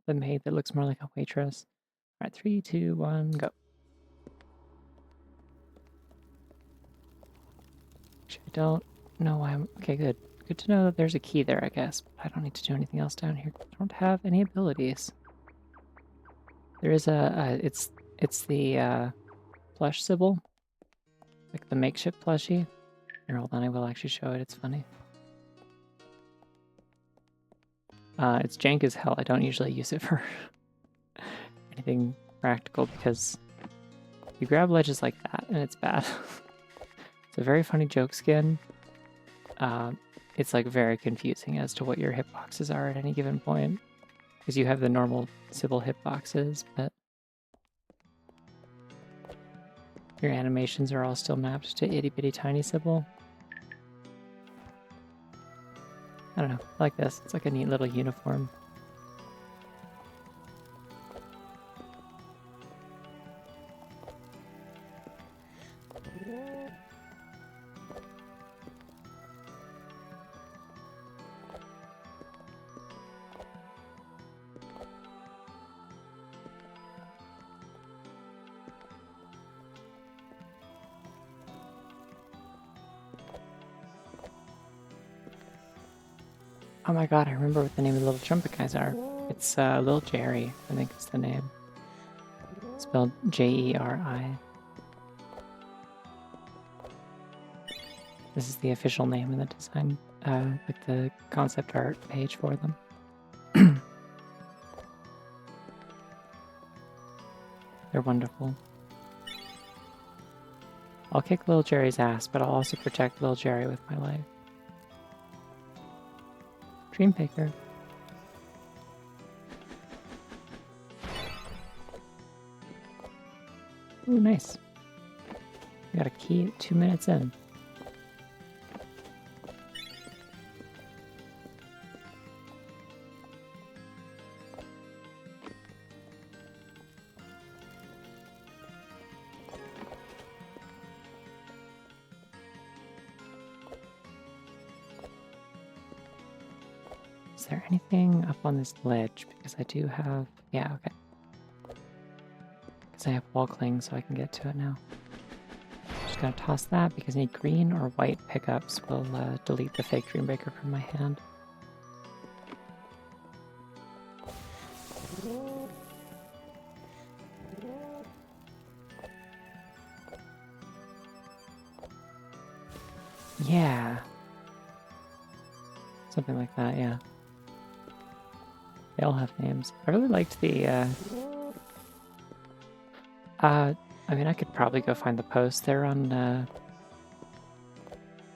maid that looks more like a waitress. All right, 3, 2, 1, go. Actually, I don't know why I'm... Okay, good. Good to know that there's a key there, I guess. But I don't need to do anything else down here. I don't have any abilities. There is it's the plush Sybil. Like the makeshift plushie. Here, hold on, I will actually show it. It's funny. It's jank as hell. I don't usually use it for anything practical because you grab ledges like that and it's bad. It's a very funny joke skin. It's like very confusing as to what your hitboxes are at any given point. Because you have the normal Sybil hitboxes, but your animations are all still mapped to itty bitty tiny Sybil. I don't know, I like this. It's like a neat little uniform. Oh my god, I remember what the name of the little trumpet guys are. It's Lil Jerry, I think is the name. Spelled Jeri. This is the official name in the design, like the concept art page for them. They're wonderful. I'll kick Lil Jerry's ass, but I'll also protect Lil Jerry with my life. Dream Picker. Ooh, nice. We got a key 2 minutes in. Is there anything up on this ledge? Because I do have... Yeah, okay. Because I have wall cling, so I can get to it now. Just gonna toss that because I need green or white pickups will delete the fake Dreambreaker from my hand. Yeah. Something like that, yeah. They all have names. I really liked the, I mean, I could probably go find the post there on,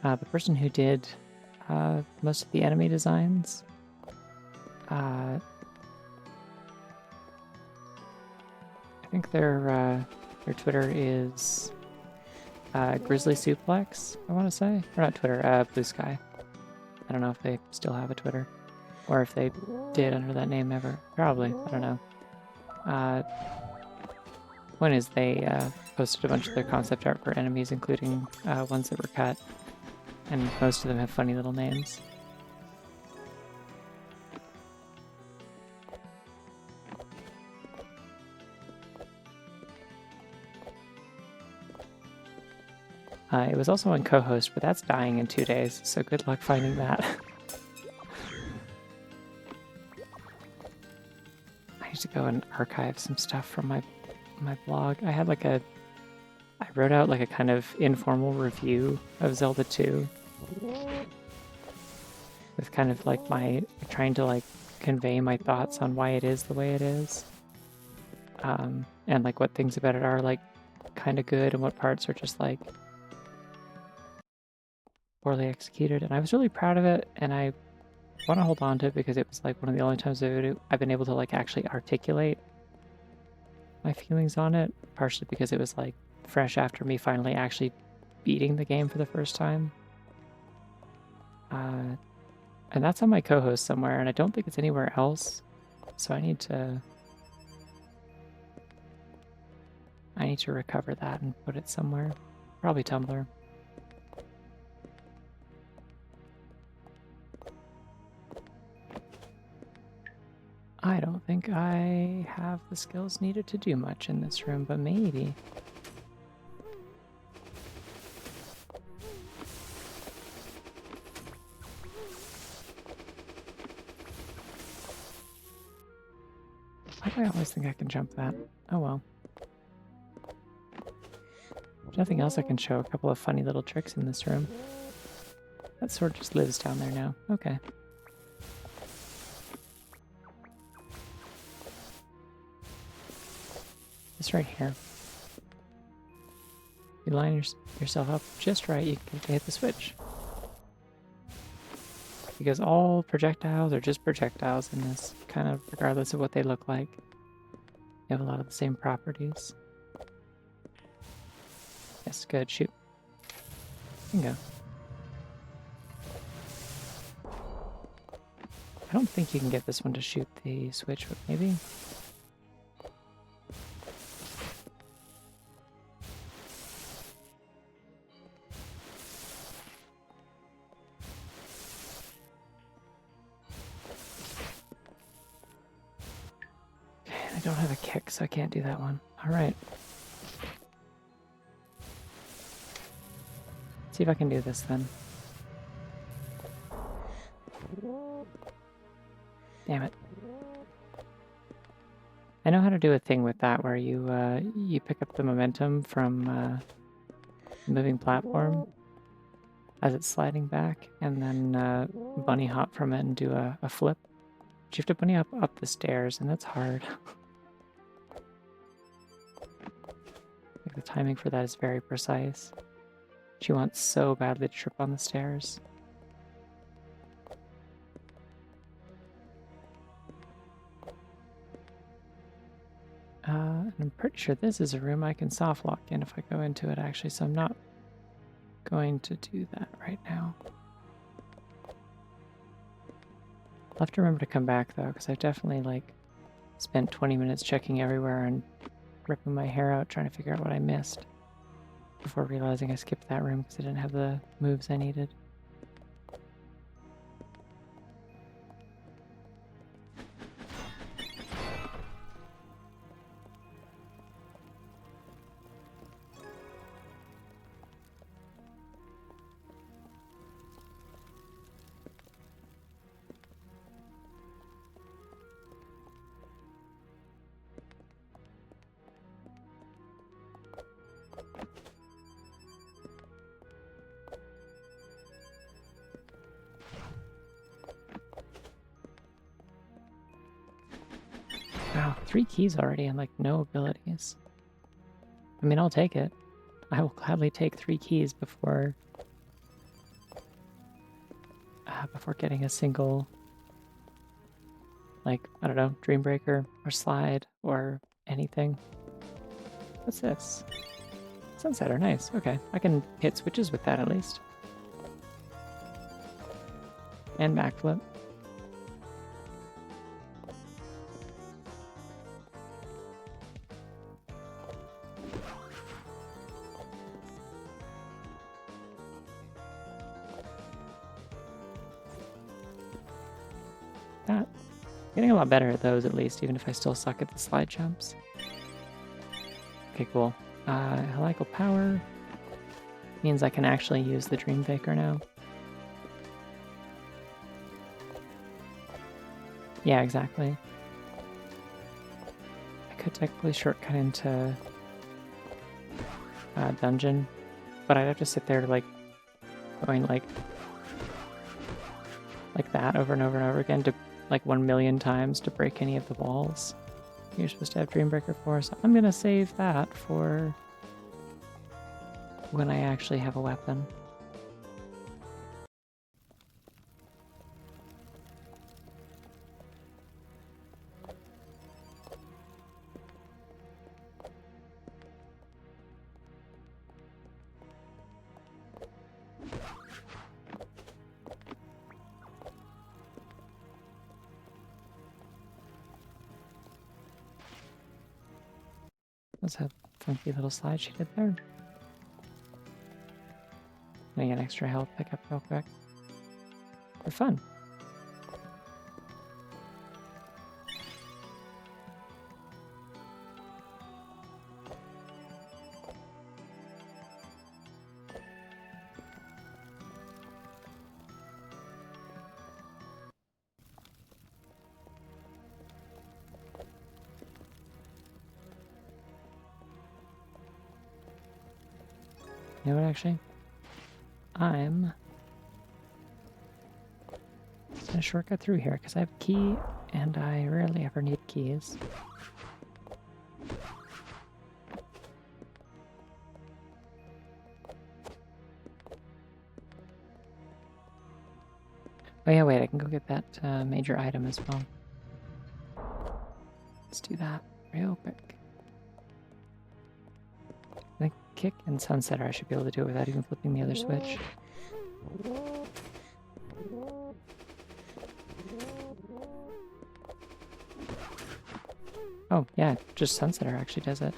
the person who did, most of the enemy designs. I think their Twitter is, Grizzly Suplex, I want to say. Or not Twitter, Blue Sky. I don't know if they still have a Twitter. Or if they did under that name ever. Probably. I don't know. Point is, they posted a bunch of their concept art for enemies, including ones that were cut. And most of them have funny little names. It was also on co-host, but that's dying in 2 days, so good luck finding that. need to go and archive some stuff from my blog. I had like I wrote out like a kind of informal review of Zelda 2 with kind of like trying to like convey my thoughts on why it is the way it is. And like what things about it are like kind of good and what parts are just like poorly executed. And I was really proud of it, and I want to hold on to it because it was like one of the only times I've been able to like actually articulate my feelings on it, partially because it was like fresh after me finally actually beating the game for the first time. And that's on my co-host somewhere, and I don't think it's anywhere else, so I need to recover that and put it somewhere, probably Tumblr. I don't think I have the skills needed to do much in this room, but maybe. Why do I always think I can jump that? Oh well. There's nothing else I can show. A couple of funny little tricks in this room. That sword just lives down there now. Okay. This right here. You line yourself up just right, you can hit the switch. Because all projectiles are just projectiles in this, kind of regardless of what they look like. They have a lot of the same properties. Yes, good, shoot. Bingo. I don't think you can get this one to shoot the switch, but maybe? I don't have a kick, so I can't do that one. Alright. See if I can do this then. Damn it. I know how to do a thing with that where you pick up the momentum from the moving platform as it's sliding back, and then bunny hop from it and do a flip. But you have to bunny hop up the stairs, and that's hard. Like the timing for that is very precise. She wants so badly to trip on the stairs. And I'm pretty sure this is a room I can soft lock in if I go into it, actually, so I'm not going to do that right now. I'll have to remember to come back, though, because I've definitely, like, spent 20 minutes checking everywhere and ripping my hair out trying to figure out what I missed before realizing I skipped that room because I didn't have the moves I needed. Wow, 3 keys already and like no abilities. I mean, I'll take it. I will gladly take 3 keys before getting a single, like, I don't know, Dreambreaker or Slide or anything. What's this? Sunsetter, nice. Okay, I can hit switches with that at least. And backflip. Getting a lot better at those at least, even if I still suck at the slide jumps. Okay, cool. Helical power means I can actually use the Dreambreaker now. Yeah, exactly. I could technically shortcut into dungeon, but I'd have to sit there like going like that over and over and over again to like 1,000,000 times to break any of the walls you're supposed to have Dreambreaker for. So I'm gonna save that for when I actually have a weapon. That's a funky little slide she did there. Gonna get extra health pickup real quick. For fun. You know what, actually? I'm gonna shortcut through here because I have a key and I rarely ever need keys. Oh yeah, wait, I can go get that major item as well. Let's do that real quick. I think kick and sunsetter I should be able to do it without even flipping the other switch. Oh yeah, just sunsetter actually does it.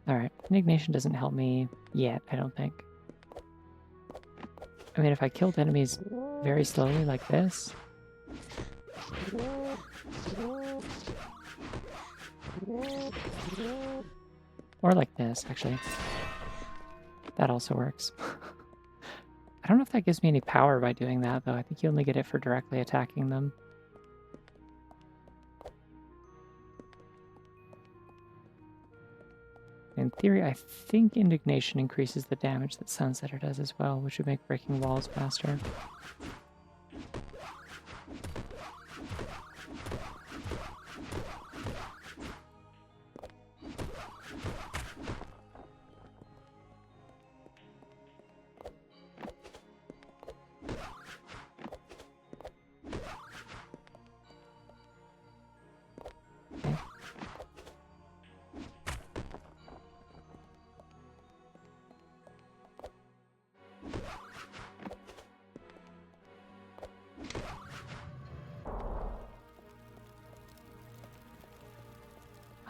Alright, indignation doesn't help me yet, I don't think. I mean, if I killed enemies very slowly like this... Or like this, actually. That also works. I don't know if that gives me any power by doing that, though. I think you only get it for directly attacking them. In theory, I think indignation increases the damage that sunsetter does as well, which would make breaking walls faster.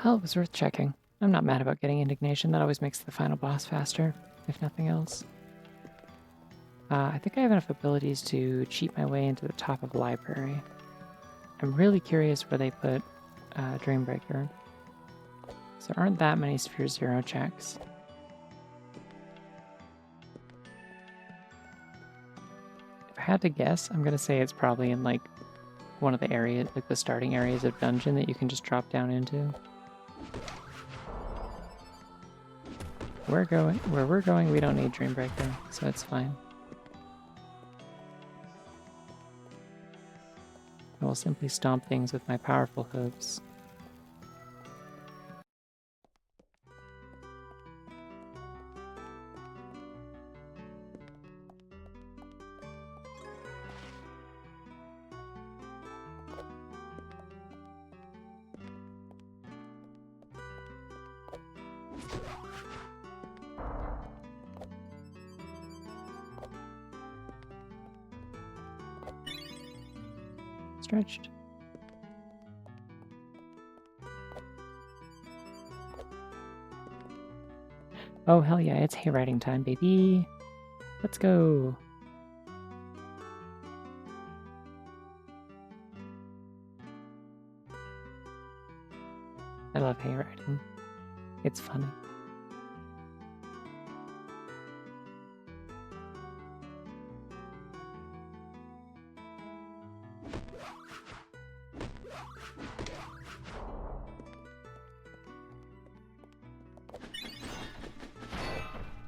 Well, it was worth checking. I'm not mad about getting indignation. That always makes the final boss faster, if nothing else. I think I have enough abilities to cheat my way into the top of the library. I'm really curious where they put Dreambreaker. So there aren't that many Sphere Zero checks. If I had to guess, I'm gonna say it's probably in like one of the areas, like the starting areas of dungeon that you can just drop down into. Where we're going, we don't need Dreambreaker, so it's fine. I will simply stomp things with my powerful hooves. Stretched. Oh, hell yeah, it's hayride time, baby. Let's go. I love hayriding. It's funny.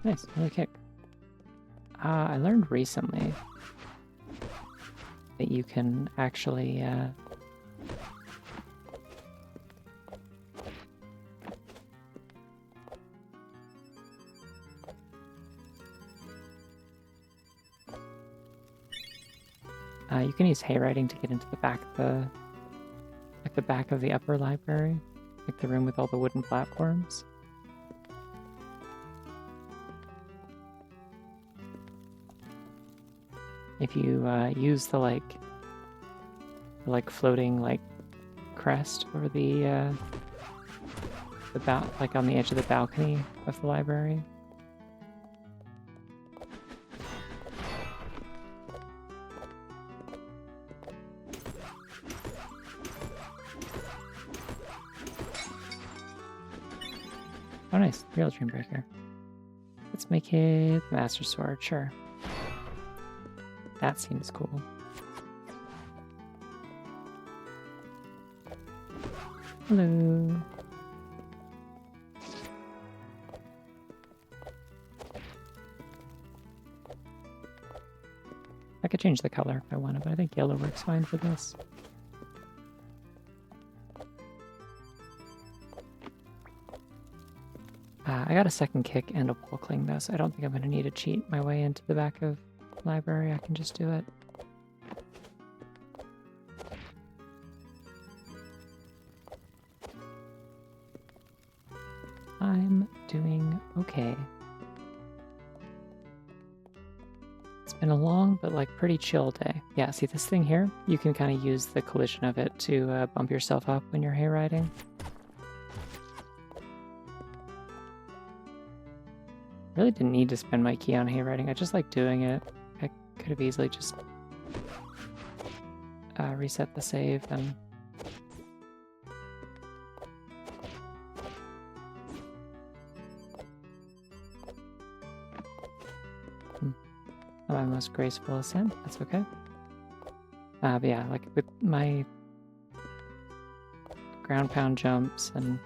Nice, another kick. I learned recently that you can actually you can use haywriting to get into the back of the back of the upper library, like the room with all the wooden platforms. If you use the floating crest over the like on the edge of the balcony of the library. Oh nice, real Dreambreaker. Let's make it the Master Sword, sure. That seems cool. Hello. I could change the color if I wanted, but I think yellow works fine for this. I got a second kick and a wall cling though, so I don't think I'm going to need to cheat my way into the back of the library. I can just do it. I'm doing okay. It's been a long but pretty chill day. Yeah, see this thing here? You can kind of use the collision of it to bump yourself up when you're hayriding. Really didn't need to spend my key on haywriting. I just like doing it. I could have easily just reset the save and not my most graceful ascent. That's okay. But yeah, with my ground pound jumps and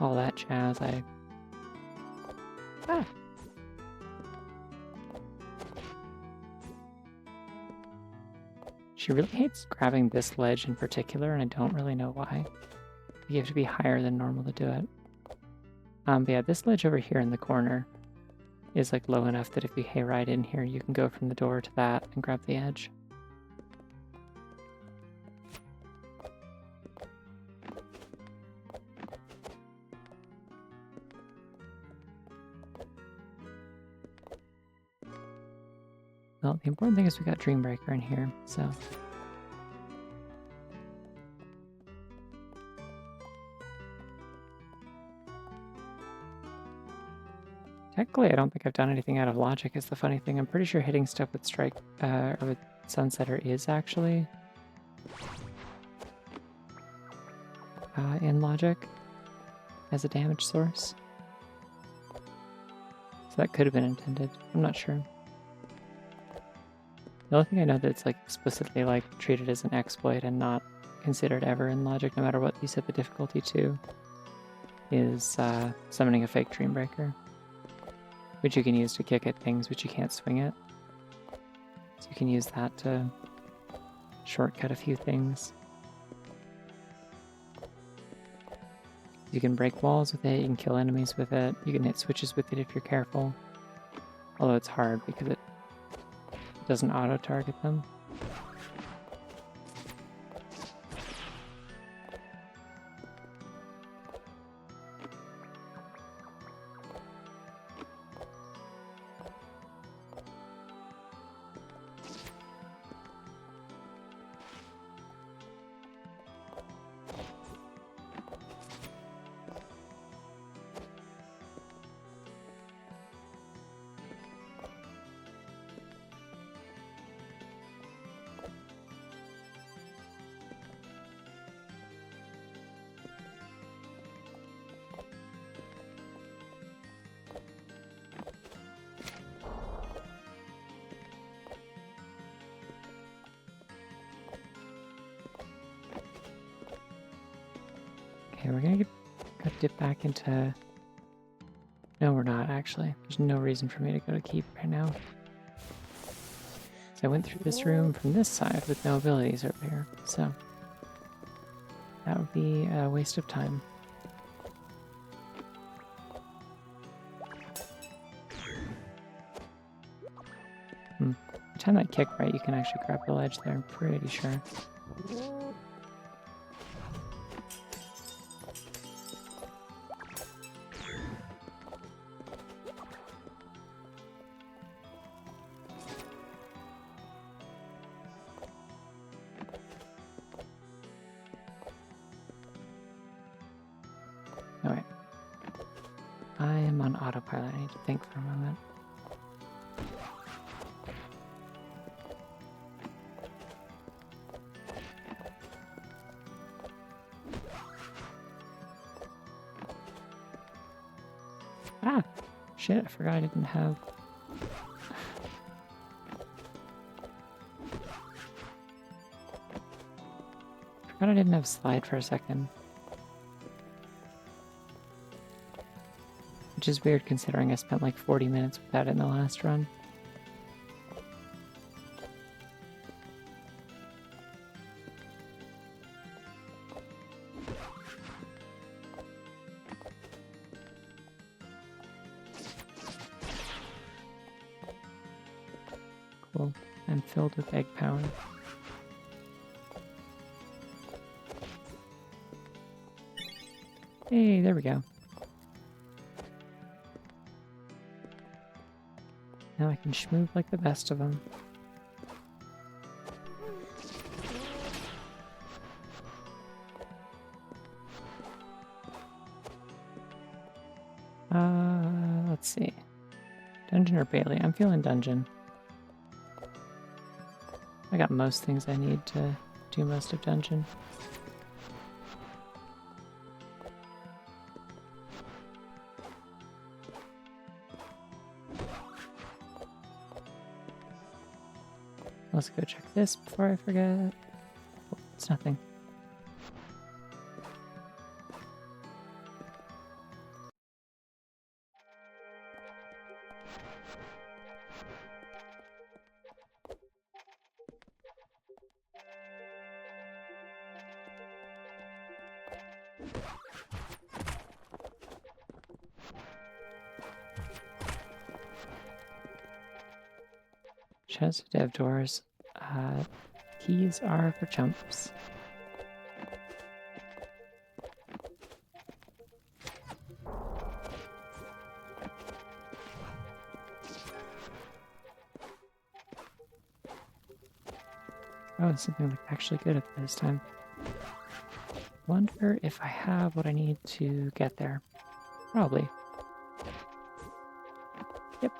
all that jazz, She really hates grabbing this ledge in particular, and I don't really know why. You have to be higher than normal to do it. But yeah, this ledge over here in the corner is low enough that if you hayride in here, you can go from the door to that and grab the edge. Well, the important thing is we got Dreambreaker in here, so... Technically, I don't think I've done anything out of logic, is the funny thing. I'm pretty sure hitting stuff with Strike, or with Sunsetter is actually... in logic, as a damage source. So that could have been intended. I'm not sure. The only thing I know that's explicitly treated as an exploit and not considered ever in logic, no matter what you set the difficulty to, is summoning a fake Dreambreaker, which you can use to kick at things which you can't swing at. So you can use that to shortcut a few things. You can break walls with it, you can kill enemies with it, you can hit switches with it if you're careful. Although it's hard because it doesn't auto-target them. Okay, we're gonna dip back into No, we're not, actually. There's no reason for me to go to Keep right now. So I went through this room from this side with no abilities over here, so that would be a waste of time. Time that kick right, you can actually grab the ledge there, I'm pretty sure. Alright. I am on autopilot, I need to think for a moment. Ah! Shit, I forgot I didn't have... forgot I didn't have slide for a second. Which is weird considering I spent like 40 minutes with that in the last run. Cool. I'm filled with egg power. Hey, there we go. Now I can schmoove like the best of them. Let's see. Dungeon or Bailey? I'm feeling dungeon. I got most things I need to do most of dungeon. Let's go check this before I forget. Oh, it's nothing. Chest dev doors. Keys are for chumps. Oh, it's something like actually good at this time. Wonder if I have what I need to get there. Probably. Yep.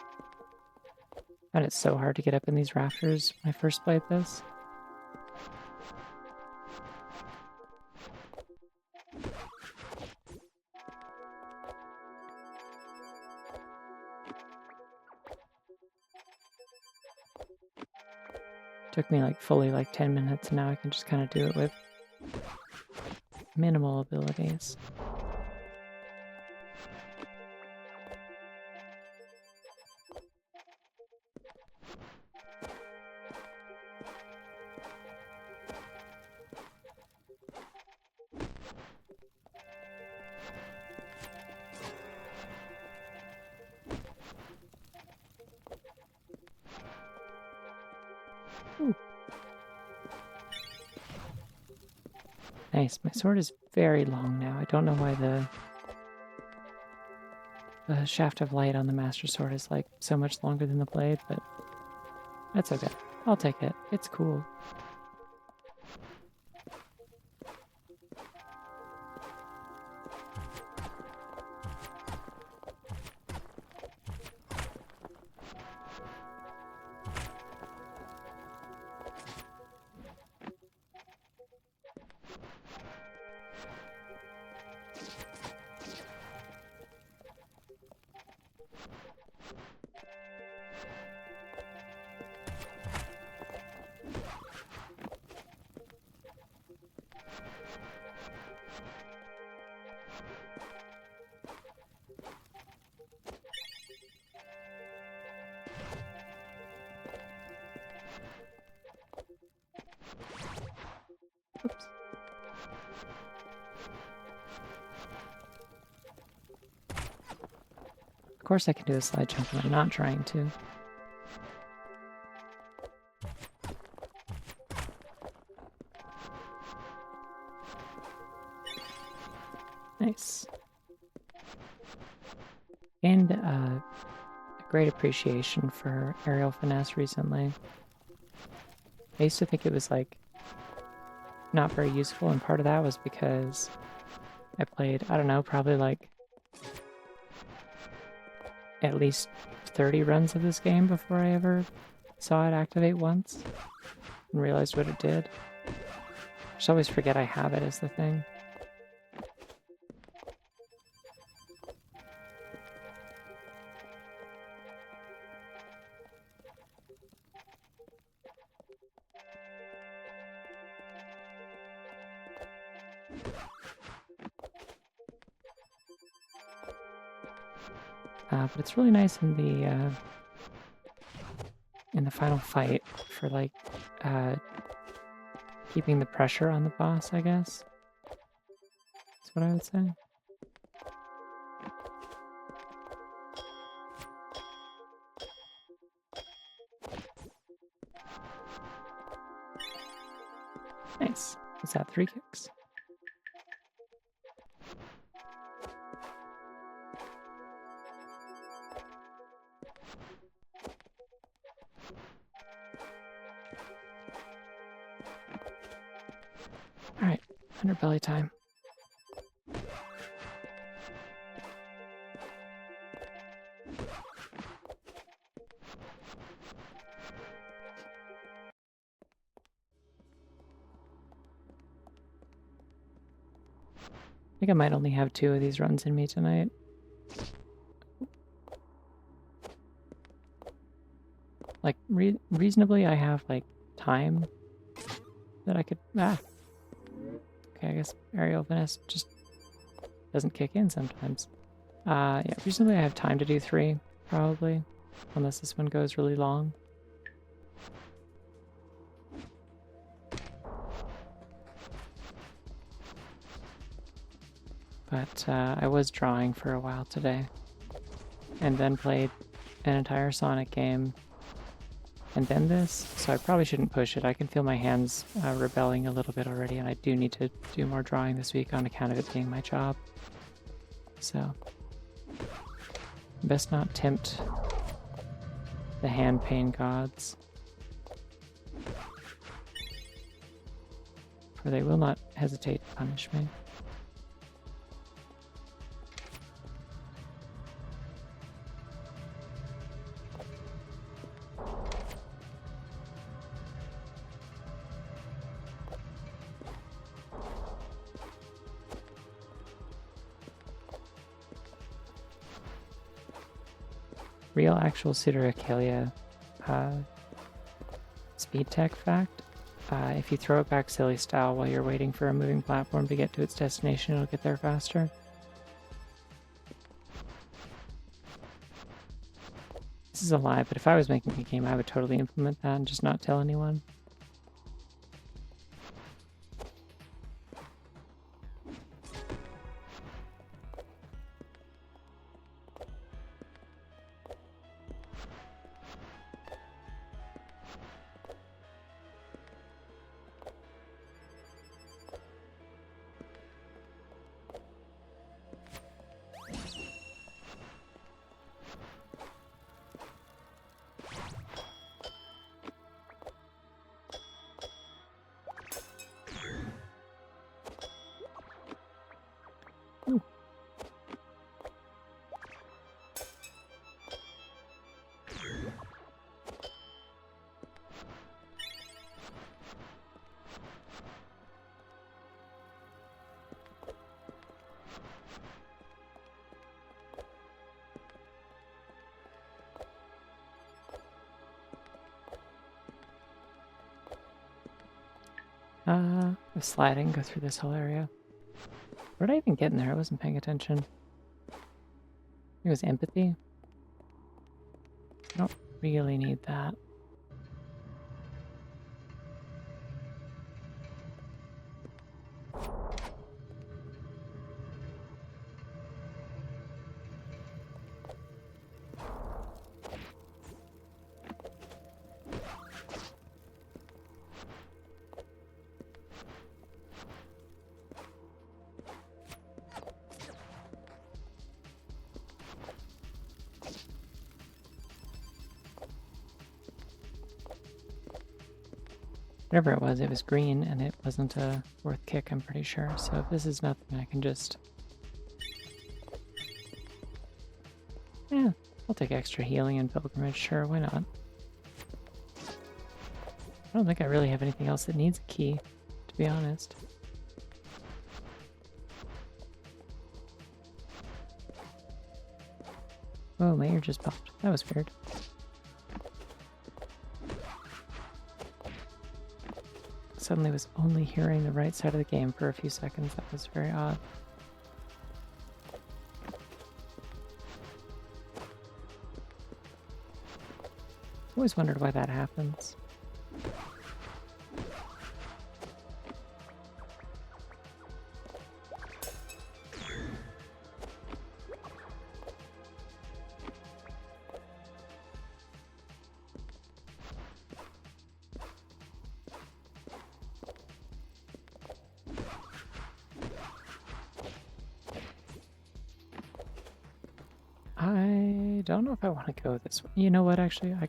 And it's so hard to get up in these rafters when I first played this. Took me like fully like 10 minutes, and now I can just kind of do it with minimal abilities. Ooh. Nice. My sword is very long now. I don't know why the shaft of light on the Master Sword is like so much longer than the blade, but that's okay. I'll take it. It's cool. course I can do a slide jump, and I'm not trying to. Nice. And a great appreciation for aerial finesse recently. I used to think it was, like, not very useful, and part of that was because I played, I don't know, probably like at least 30 runs of this game before I ever saw it activate once and realized what it did. I just always forget I have it as the thing. But it's really nice in the final fight for, like, keeping the pressure on the boss, I guess. That's what I would say. Nice. Was that 3 kicks? Alright, underbelly time. I think I might only have 2 of these runs in me tonight. Like, reasonably, I have, like, time that I could... Okay, I guess aerial finesse just doesn't kick in sometimes. Yeah, reasonably I have time to do 3, probably. Unless this one goes really long. But I was drawing for a while today. And then played an entire Sonic game. And then this, so I probably shouldn't push it. I can feel my hands rebelling a little bit already, and I do need to do more drawing this week on account of it being my job. So, best not tempt the hand pain gods. For they will not hesitate to punish me. Real actual Pseudoregalia speed tech fact. If you throw it back silly style while you're waiting for a moving platform to get to its destination, it'll get there faster. This is a lie, but if I was making a game, I would totally implement that and just not tell anyone. The sliding, go through this whole area. Where did I even get in there? I wasn't paying attention. It was empathy. I don't really need that. Whatever it was green, and it wasn't a worth kick, I'm pretty sure. So if this is nothing, I can just... Yeah, I'll take extra healing and pilgrimage, sure, why not? I don't think I really have anything else that needs a key, to be honest. Oh, my ear just popped. That was weird. Suddenly was only hearing the right side of the game for a few seconds. That was very odd. Always wondered why that happens. I don't know if I want to go this way. You know what, actually? I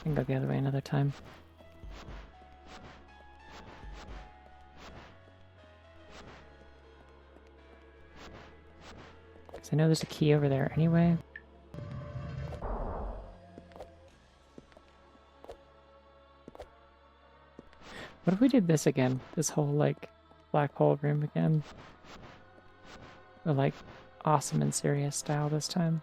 can go the other way another time. Because I know there's a key over there anyway. What if we did this again? This whole, like, black hole room again? Or, like, awesome and serious style this time.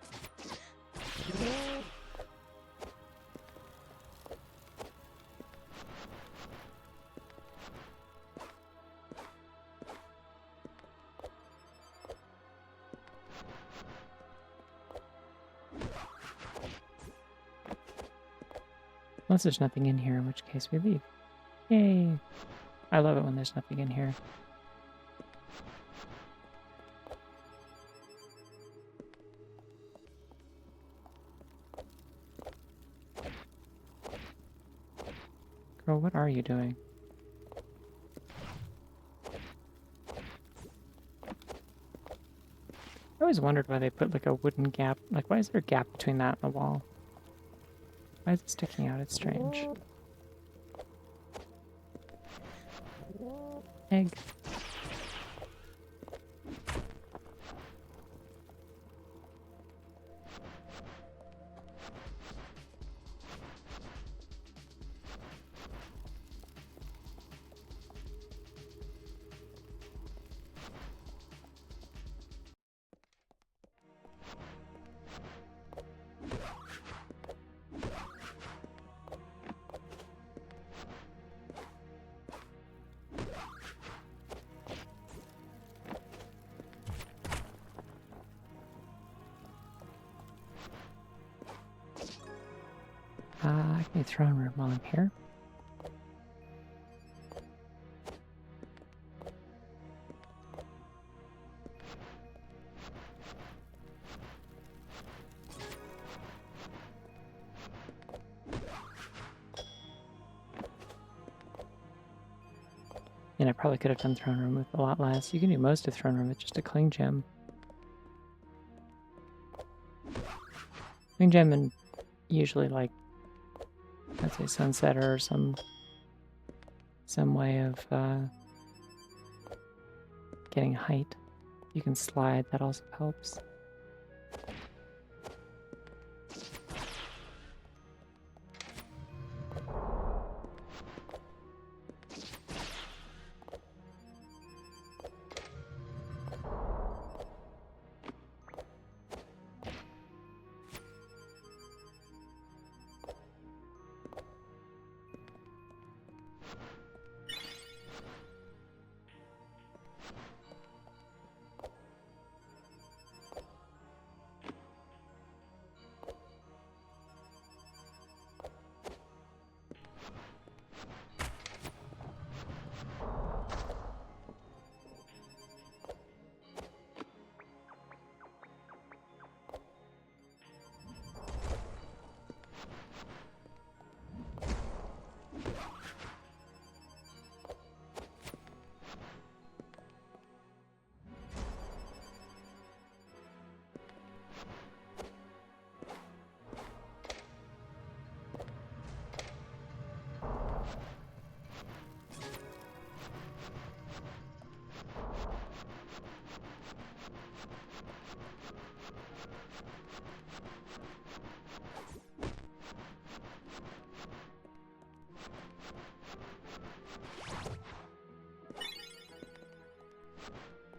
Unless there's nothing in here, in which case we leave. Yay! I love it when there's nothing in here. Girl, what are you doing? I always wondered why they put like a wooden gap. Like, why is there a gap between that and the wall? Why is it sticking out? It's strange. Egg. I can do throne room while I'm here. And I probably could have done throne room with a lot less. You can do most of throne room with just a cling gem. Cling gem and usually like, I'd say sunsetter or some way of getting height. You can slide, that also helps.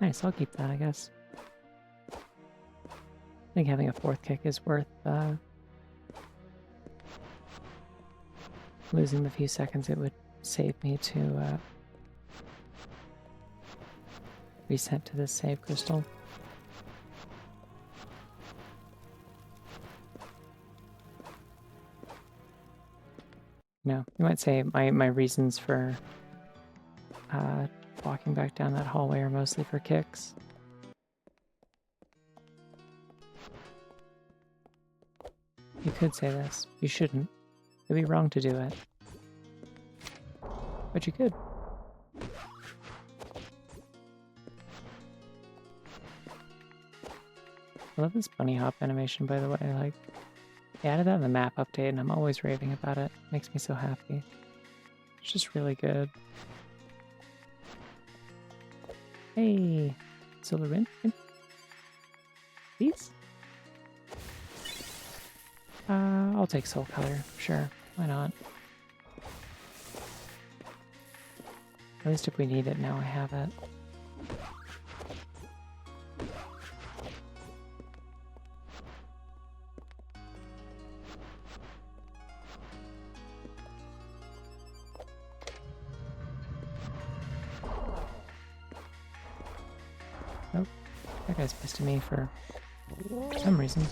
Nice, I'll keep that, I guess. I think having a fourth kick is worth losing the few seconds it would save me to reset to this save crystal. No, you might say my reasons for walking back down that hallway are mostly for kicks. You could say this. You shouldn't. It'd be wrong to do it. But you could. I love this bunny hop animation, by the way. Like, they added that in the map update, and I'm always raving about it. It makes me so happy. It's just really good. Hey, Solar Wind? Please? I'll take Soul Color. Sure, why not? At least if we need it, now I have it. Nope. That guy's pissed at me for some reason.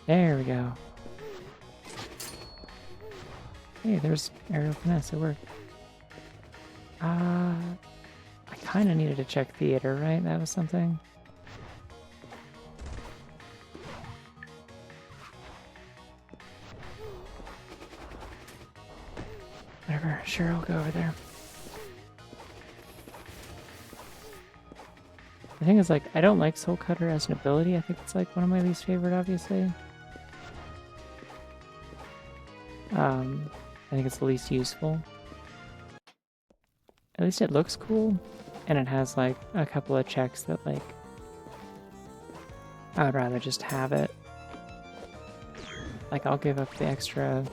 There we go. Hey, there's aerial finesse. It worked. I kind of needed to check theater, right? That was something. Whatever. Sure, I'll go over there. The thing is, like, I don't like Soul Cutter as an ability. I think it's, like, one of my least favorite, obviously. I think it's the least useful. At least it looks cool, and it has, like, a couple of checks that, like, I would rather just have it. Like, I'll give up the extra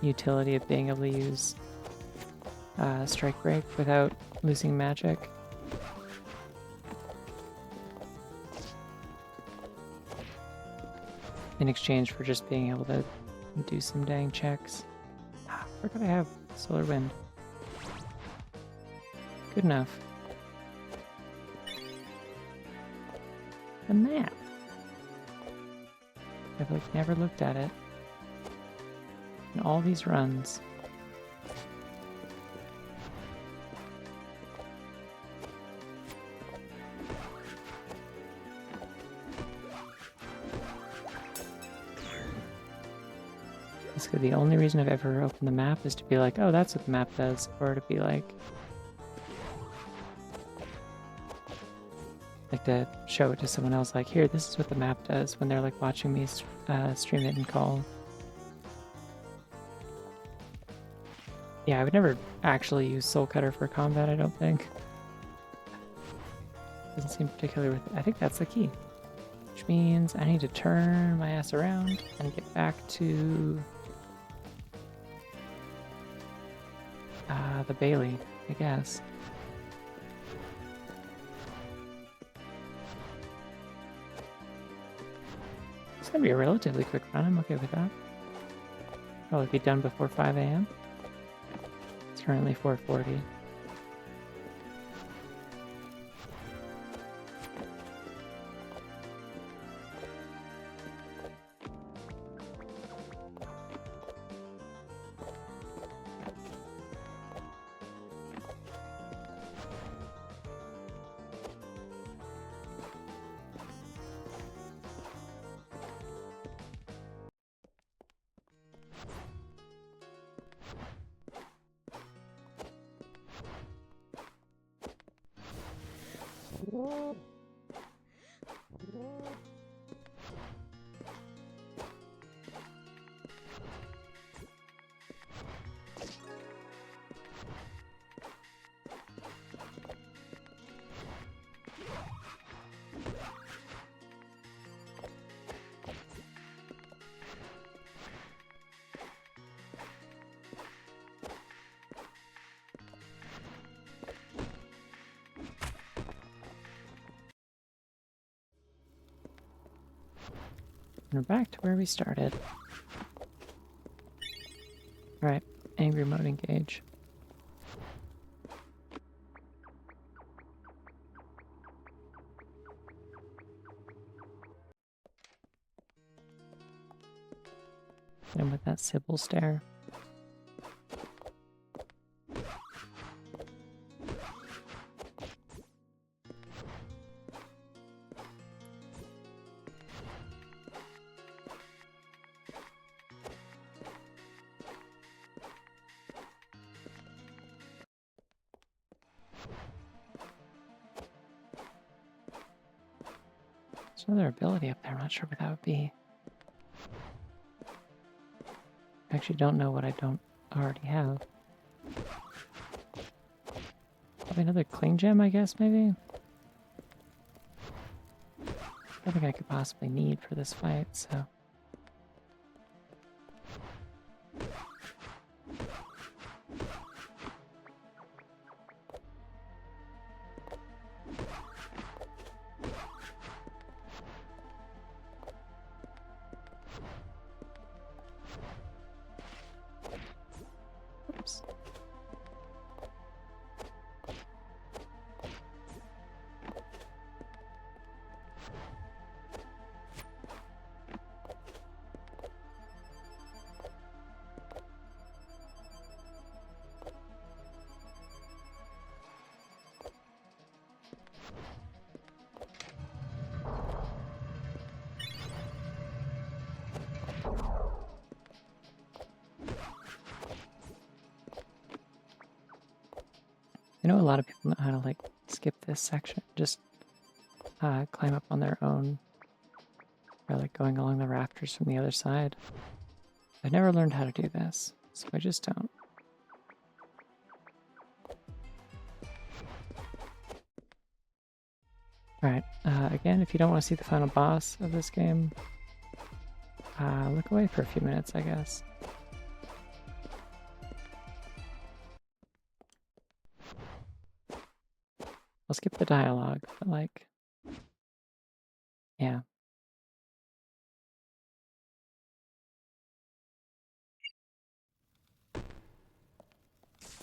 utility of being able to use Strike Break without losing magic. In exchange for just being able to do some dang checks. Where could I have Solar Wind? Good enough. The map. I've like never looked at it. In all these runs. The only reason I've ever opened the map is to be like, oh, that's what the map does, or to be like to show it to someone else, like, here, this is what the map does, when they're like watching me stream it and call. Yeah, I would never actually use Soul Cutter for combat, I don't think. Doesn't seem particularly worth it. I think that's the key. Which means I need to turn my ass around and get back to the Bailey, I guess. It's gonna be a relatively quick run, I'm okay with that. Probably be done before 5 AM. It's currently 4:40. And we're back to where we started. Alright, angry mode engage. Hit him with that Sybil stare. There's another ability up there. I'm not sure what that would be. I actually don't know what I don't already have. Probably another cling gem, I guess, maybe? I don't think I could possibly need for this fight, so... Oops. I know a lot of people know how to, like, skip this section. Just climb up on their own. Or, like, going along the rafters from the other side. I've never learned how to do this, so I just don't. Alright, again, if you don't want to see the final boss of this game, look away for a few minutes, I guess. I'll skip the dialogue, but, like, yeah.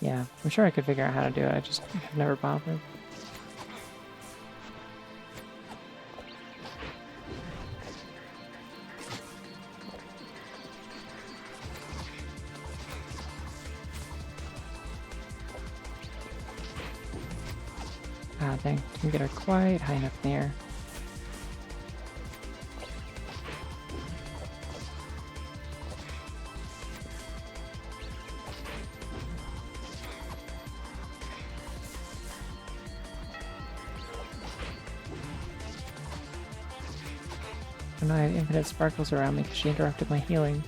Yeah, I'm sure I could figure out how to do it, I just have never bothered. Ah, dang, didn't get her quite high enough in the air. And I have infinite sparkles around me because she interrupted my healing.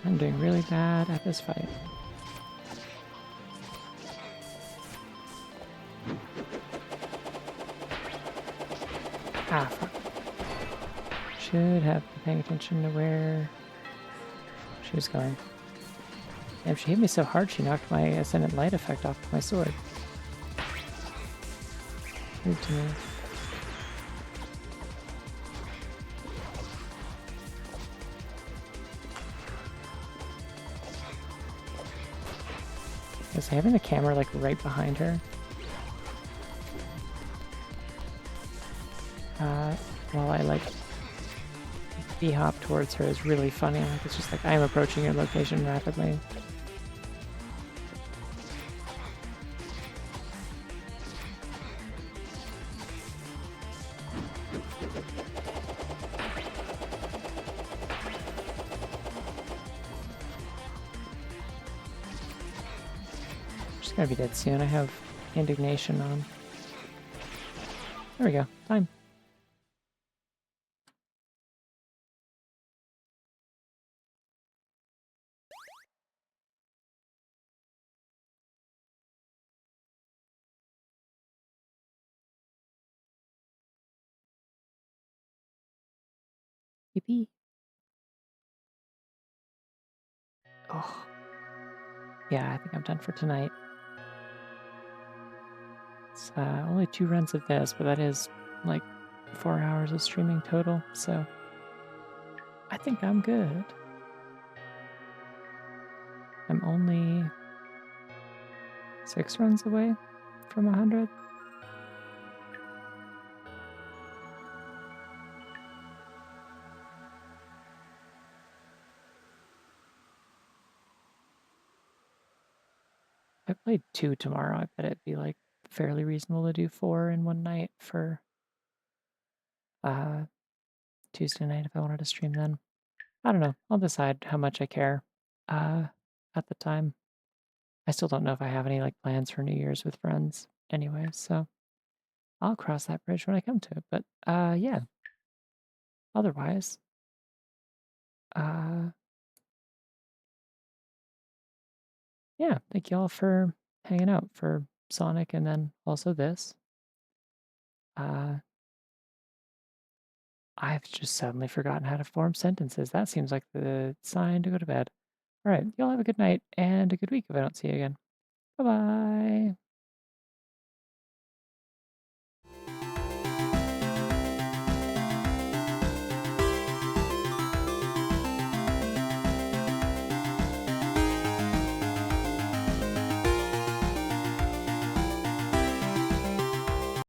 I'm doing really bad at this fight. Ah, fuck. Should have been paying attention to where she was going. Damn, she hit me so hard she knocked my Ascendant Light effect off my sword. Rude to me. Is having the camera like right behind her while I like b-hop towards her is really funny. Like it's just like I'm approaching your location rapidly. Gonna be dead soon. I have indignation on. There we go. Time. Yippee. Oh, yeah, I think I'm done for tonight. It's only 2 runs of this, but that is like 4 hours of streaming total, so I think I'm good. I'm only 6 runs away from 100. I played 2 tomorrow. I bet it'd be like fairly reasonable to do 4 in one night for uh, Tuesday night if I wanted to stream then. I don't know. I'll decide how much I care uh, at the time. I still don't know if I have any like plans for New Year's with friends anyway, so I'll cross that bridge when I come to it. But yeah, otherwise, uh, yeah, thank you all for hanging out for Sonic and then also this. Uh, I've just suddenly forgotten how to form sentences. That seems like the sign to go to bed. All right, y'all have a good night and a good week if I don't see you again. Bye bye.